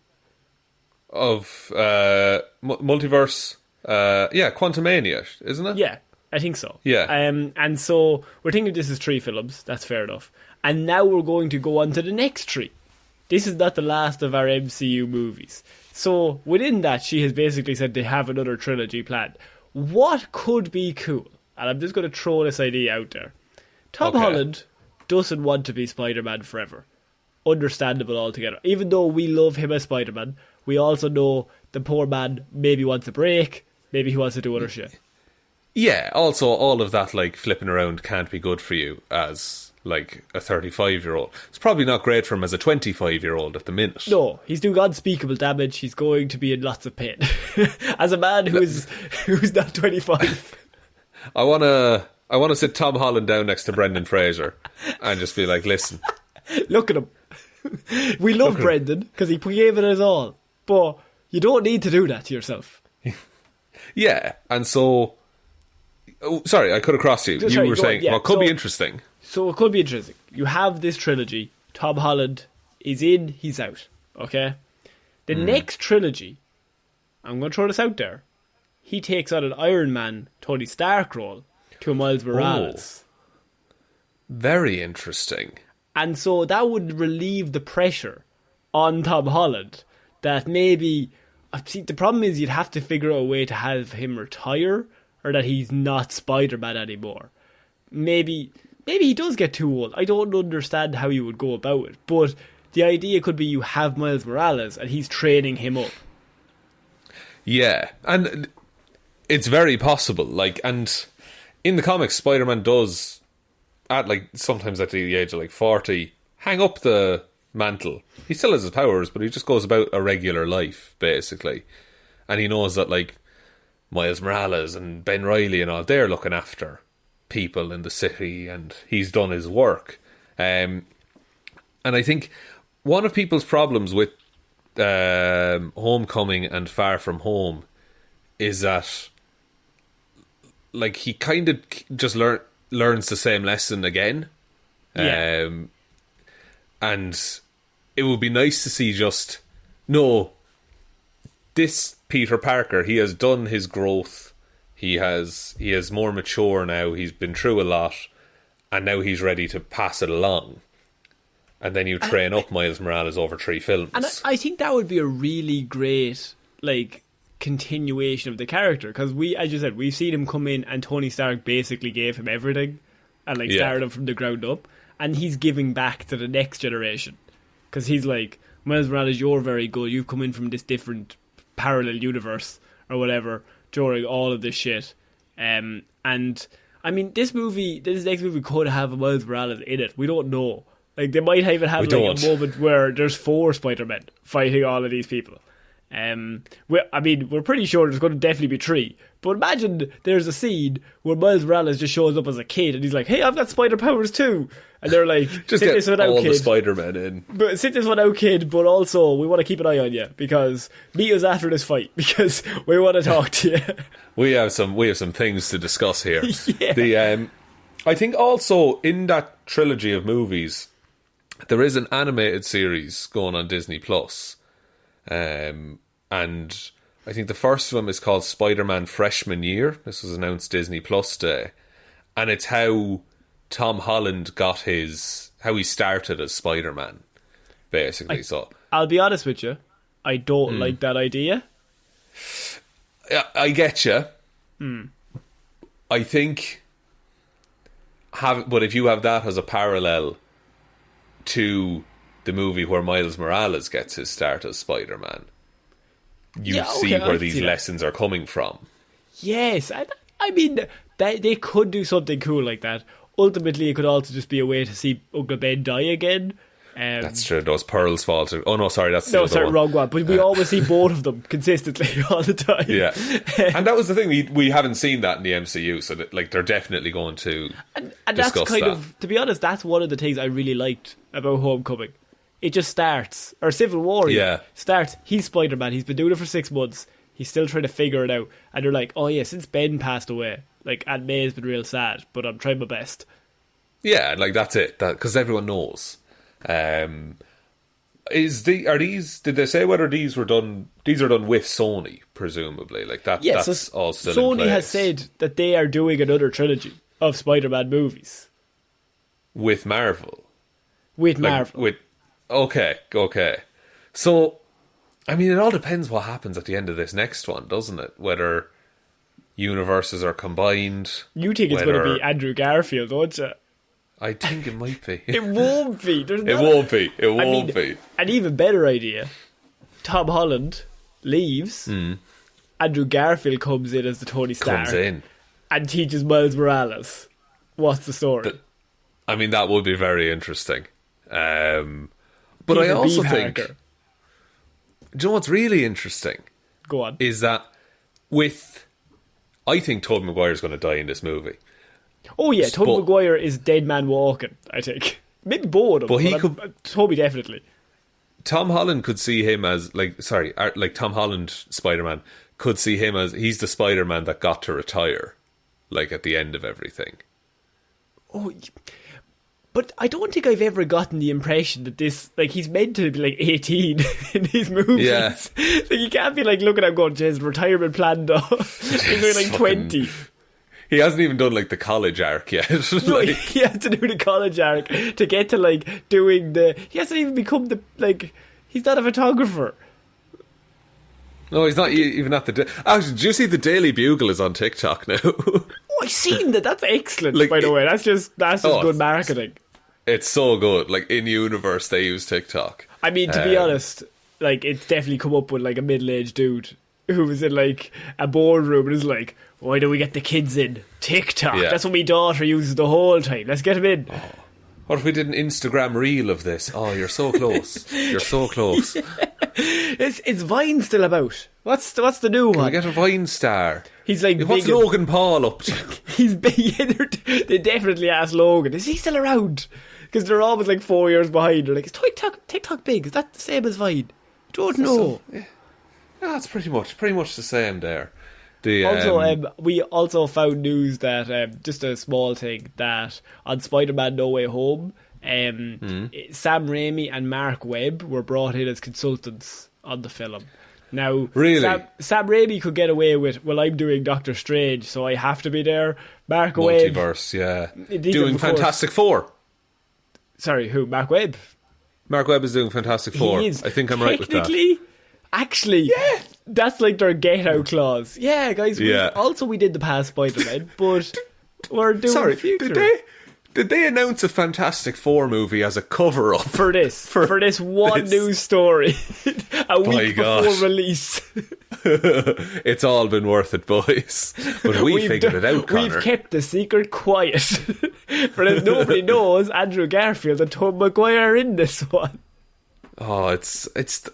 Of multiverse? Quantumania, isn't it? Yeah, I think so. Yeah. And so we're thinking this is 3 films. That's fair enough. And now we're going to go on to the next 3. This is not the last of our MCU movies. So within that, she has basically said they have another trilogy planned. What could be cool? And I'm just going to throw this idea out there. Tom Holland doesn't want to be Spider-Man forever. Understandable altogether. Even though we love him as Spider-Man, we also know the poor man maybe wants a break. Maybe he wants to do other shit. Yeah, also all of that like flipping around can't be good for you as like a 35-year-old. It's probably not great for him as a 25-year-old at the minute. No, he's doing unspeakable damage. He's going to be in lots of pain. As a man who's not 25. I want to sit Tom Holland down next to Brendan Fraser and just be like, listen. Look at him. We love Brendan because he gave it his all. But you don't need to do that to yourself. Yeah, and so... Oh, sorry, I cut across you. You were saying, well, it could be interesting. So it could be interesting. You have this trilogy. Tom Holland is in, he's out. Okay? The next trilogy, I'm going to throw this out there, he takes on an Iron Man, Tony Stark role to Miles Morales. Very interesting. And so that would relieve the pressure on Tom Holland that maybe... See, the problem is you'd have to figure out a way to have him retire or that he's not Spider-Man anymore. Maybe he does get too old. I don't understand how you would go about it. But the idea could be you have Miles Morales and he's training him up. Yeah, and it's very possible. Like, and in the comics, Spider-Man does, sometimes at the age of 40, hang up the mantle. He still has his powers, but he just goes about a regular life, basically. And he knows that, Miles Morales and Ben Reilly and all, they're looking after people in the city, and he's done his work. And I think one of people's problems with Homecoming and Far From Home is that he kind of just learns the same lesson again. Yeah. And it would be nice to see this Peter Parker, he has done his growth. He is more mature now. He's been through a lot, and now he's ready to pass it along. And then you train up Miles Morales over 3 films. And I think that would be a really great, continuation of the character. Because as you said, we've seen him come in and Tony Stark basically gave him everything and, started him from the ground up. And he's giving back to the next generation. Because he's like, Miles Morales, you're very good. You've come in from this different parallel universe or whatever during all of this shit. And, I mean, this next movie could have a Miles Morales in it. We don't know. They might even have a moment where there's 4 Spider-Men fighting all of these people. We're pretty sure there's going to definitely be 3. But imagine there's a scene where Miles Morales just shows up as a kid and he's like, hey, I've got spider powers too. And they're like, just sit this one out, kid. The Spider-Men in. But sit this one out, kid, but also we want to keep an eye on you because meet us after this fight because we want to talk to you. we have some things to discuss here. Yeah. I think also in that trilogy of movies, there is an animated series going on Disney Plus. And I think the first of them is called Spider-Man Freshman Year. This was announced Disney Plus Day. And it's how Tom Holland got how he started as Spider-Man, basically. I'll be honest with you, I don't like that idea. I get you. I think, but if you have that as a parallel to the movie where Miles Morales gets his start as Spider-Man, you see where these lessons are coming from. Yes, I mean, they could do something cool like that. Ultimately, it could also just be a way to see Uncle Ben die again. That's true, those pearls fall to... Oh, no, sorry, that's the no, other sorry, one. Wrong one. But we always see both of them consistently all the time. Yeah. And that was the thing, we haven't seen that in the MCU, so they're definitely going to and discuss that's kind that. of, to be honest, that's one of the things I really liked about Homecoming. It just starts, or Civil War starts, he's Spider-Man, he's been doing it for 6 months, he's still trying to figure it out, and they're like, oh yeah, since Ben passed away, Aunt May's been real sad, but I'm trying my best. Yeah, that's it, because everyone knows. Did they say whether these are done with Sony, presumably? That's all still in place. Sony has said that they are doing another trilogy of Spider-Man movies. With Marvel? With Marvel. Okay. So, I mean, it all depends what happens at the end of this next one, doesn't it? Whether universes are combined. You think it's going to be Andrew Garfield, don't you? I think it might be. It won't be. It won't be. An even better idea. Tom Holland leaves. Andrew Garfield comes in as the Tony Stark. And teaches Miles Morales. What's the story? That would be very interesting. But I also think... Do you know what's really interesting? Go on. Is that I think Tobey Maguire's going to die in this movie. Oh yeah, Tobey Maguire is dead man walking, I think. Maybe bored of him, but Tobey definitely. Tom Holland could see him as, Tom Holland Spider-Man could see him as, he's the Spider-Man that got to retire, at the end of everything. Oh, But I don't think I've ever gotten the impression that this, like, he's meant to be like 18 in these movies. Yeah. Like, you can't be like looking at him going, his retirement planned off. He's only like 20. He hasn't even done like the college arc yet. No, Like, he has to do the college arc to get to like doing the. He hasn't even become the, like, he's not a photographer. no, he's not even at the. Actually, do you see the Daily Bugle is on TikTok now? Oh, I've seen that. That's excellent, Like, by the way. That's just Oh, good marketing. It's so good. Like in universe, they use TikTok. I mean, to be honest, like, it's definitely come up with like a middle-aged dude who was in like a boardroom and is like, why do we get the kids in? TikTok. Yeah. That's what my daughter uses the whole time. Let's get him in. What if we did an Instagram reel of this? Oh, you're so close. You're so close. Is Vine still about? What's the new Can we one? get a Vine star? He's like, What's big Logan Paul up to? He's big. Yeah, they definitely asked Logan, is he still around? Because they're always like 4 years behind. They're like, is TikTok big? Is that the same as Vine? Don't know. Yeah, it's pretty much the same there. Also, we also found news that, just a small thing, that on Spider-Man No Way Home, Sam Raimi and Mark Webb were brought in as consultants on the film. Now, Really? Sam Raimi could get away with, well, I'm doing Doctor Strange, so I have to be there. Mark Webb... Multiverse, yeah. These Doing are, of course- Fantastic Four. Sorry, who? Mark Webb? Mark Webb is doing Fantastic Four. He is. I think I'm right with that. Technically, actually, that's like their get out clause. Yeah, guys. We did the past Spider-Man, but we're doing Sorry, the future. did they announce a Fantastic Four movie as a cover up for this one this? news story a week gosh. before release? It's all been worth it, boys. But we figured it out, Connor. We've kept the secret quiet. For as nobody knows, Andrew Garfield and Tobey Maguire are in this one. Oh,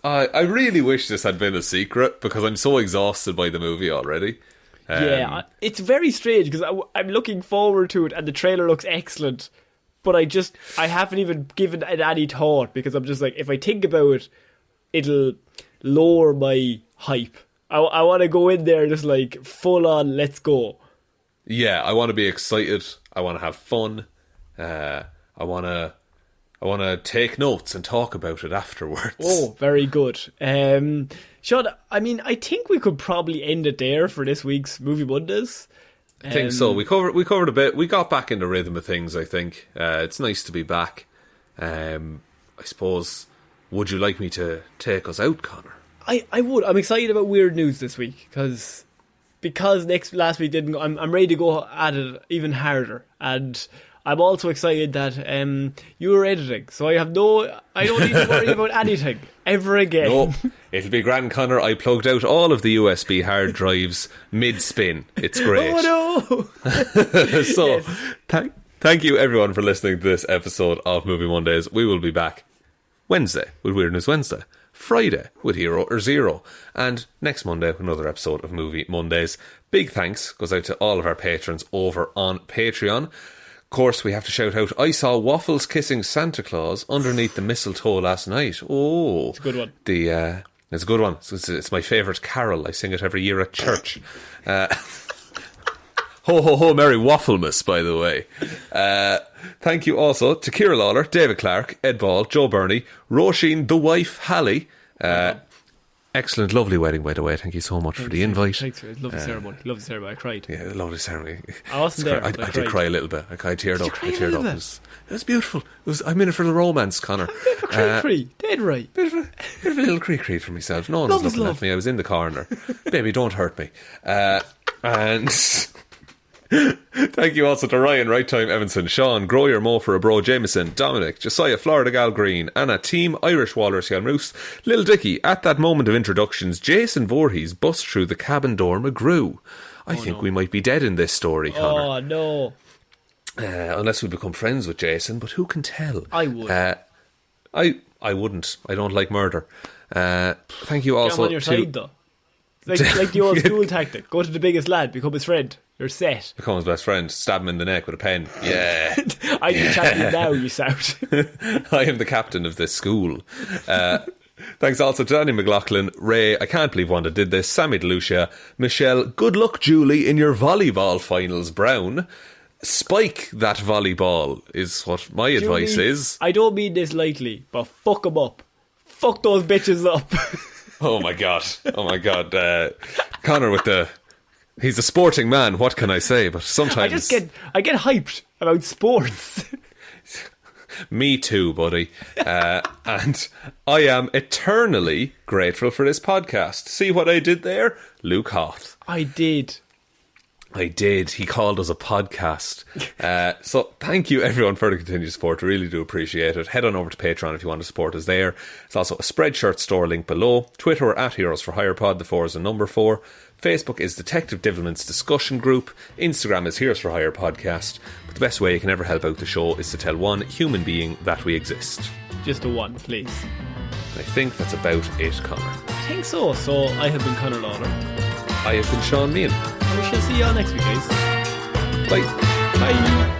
I really wish this had been a secret because I'm so exhausted by the movie already. Yeah, it's very strange because I'm looking forward to it and the trailer looks excellent, but I haven't even given it any thought because I'm just like, if I think about it, it'll lower my hype. I want to go in there just like full on, let's go. Yeah, I want to be excited. I want to have fun. I want to take notes and talk about it afterwards. Oh, very good. Shaun, I mean, I think we could probably end it there for this week's Movie Mondays. I think so. We covered a bit. We got back in the rhythm of things, I think. It's nice to be back. I suppose, would you like me to take us out, Connor? I would. I'm excited about weird news this week because last week didn't go. I'm ready to go at it even harder, and I'm also excited that you were editing, so I don't need to worry about anything ever again. No, it'll be grand, Connor. I plugged out all of the USB hard drives mid-spin. It's great. Oh no! So, thank you everyone for listening to this episode of Movie Mondays. We will be back Wednesday with Weird News Wednesday, Friday with Hero or Zero, and next Monday with another episode of Movie Mondays. Big thanks goes out to all of our patrons over on Patreon. Of course, we have to shout out, I saw Waffles kissing Santa Claus underneath the mistletoe last night. Oh, it's a good one. It's a good one. It's my favourite carol. I sing it every year at church. Ho ho ho, Merry Wafflemas, by the way. Thank you also to Ciara Lawler, David Clarke, Ed Ball, Joe Burney, Róisín, the wife, Hally. Excellent, lovely wedding, by the way. Thank you so much for the invite. Thanks, lovely ceremony. Lovely ceremony. I cried. Yeah, lovely ceremony. I wasn't there. I did cry a little bit. I teared up. I teared up. It was beautiful. I'm in it for the romance, Connor. Dead right. Bit of a little creak for myself. No one was looking at me. I was in the corner. Baby, don't hurt me. And thank you also to Ryan, Right Time, Evanson, Shaun, Grow Your Mo for a Bro, Jamieson, Dominic, Jessiah, Florida Gal Green, Anna, Team Irish Walrus, Hjelmroos, Lil Dicky, at that moment of introductions, Jason Voorhees bust through the cabin door, McGrew. I think we might be dead in this story, Connor. Oh no. Unless we become friends with Jason, but who can tell? I would. I wouldn't. I don't like murder. Thank you also I'm on your side though. Like the old school tactic. Go to the biggest lad, become his friend. You're set. Become his best friend. Stab him in the neck with a pen. Yeah. I can champion now, you shout. I am the captain of this school. Thanks also to Danny McLaughlin, Ray, I can't believe Wanda did this, Sammy DeLucia, Michelle, good luck Julie in your volleyball finals, Browne, spike that volleyball is what my advice is. I don't mean this lightly, but fuck them up. Fuck those bitches up. Oh my god. Connor with the... He's a sporting man, what can I say? But sometimes... I get hyped about sports. Me too, buddy. And I am eternally grateful for this podcast. See what I did there? Luke Hoth. I did. He called us a podcast. So thank you everyone for the continued support. Really do appreciate it. Head on over to Patreon if you want to support us there. There's also a Spreadshirt store link below. Twitter, we're at Heroes for Hire Pod. The 4 is the number 4. Facebook is Detective Divilment's discussion group. Instagram is Heroes for Hire Podcast. But the best way you can ever help out the show is to tell one human being that we exist. Just a one, please. I think that's about it, Connor. I think so. So I have been Ciara Lawler. I have been Shaun Meehan. And we shall see you all next week, guys. Bye. Bye.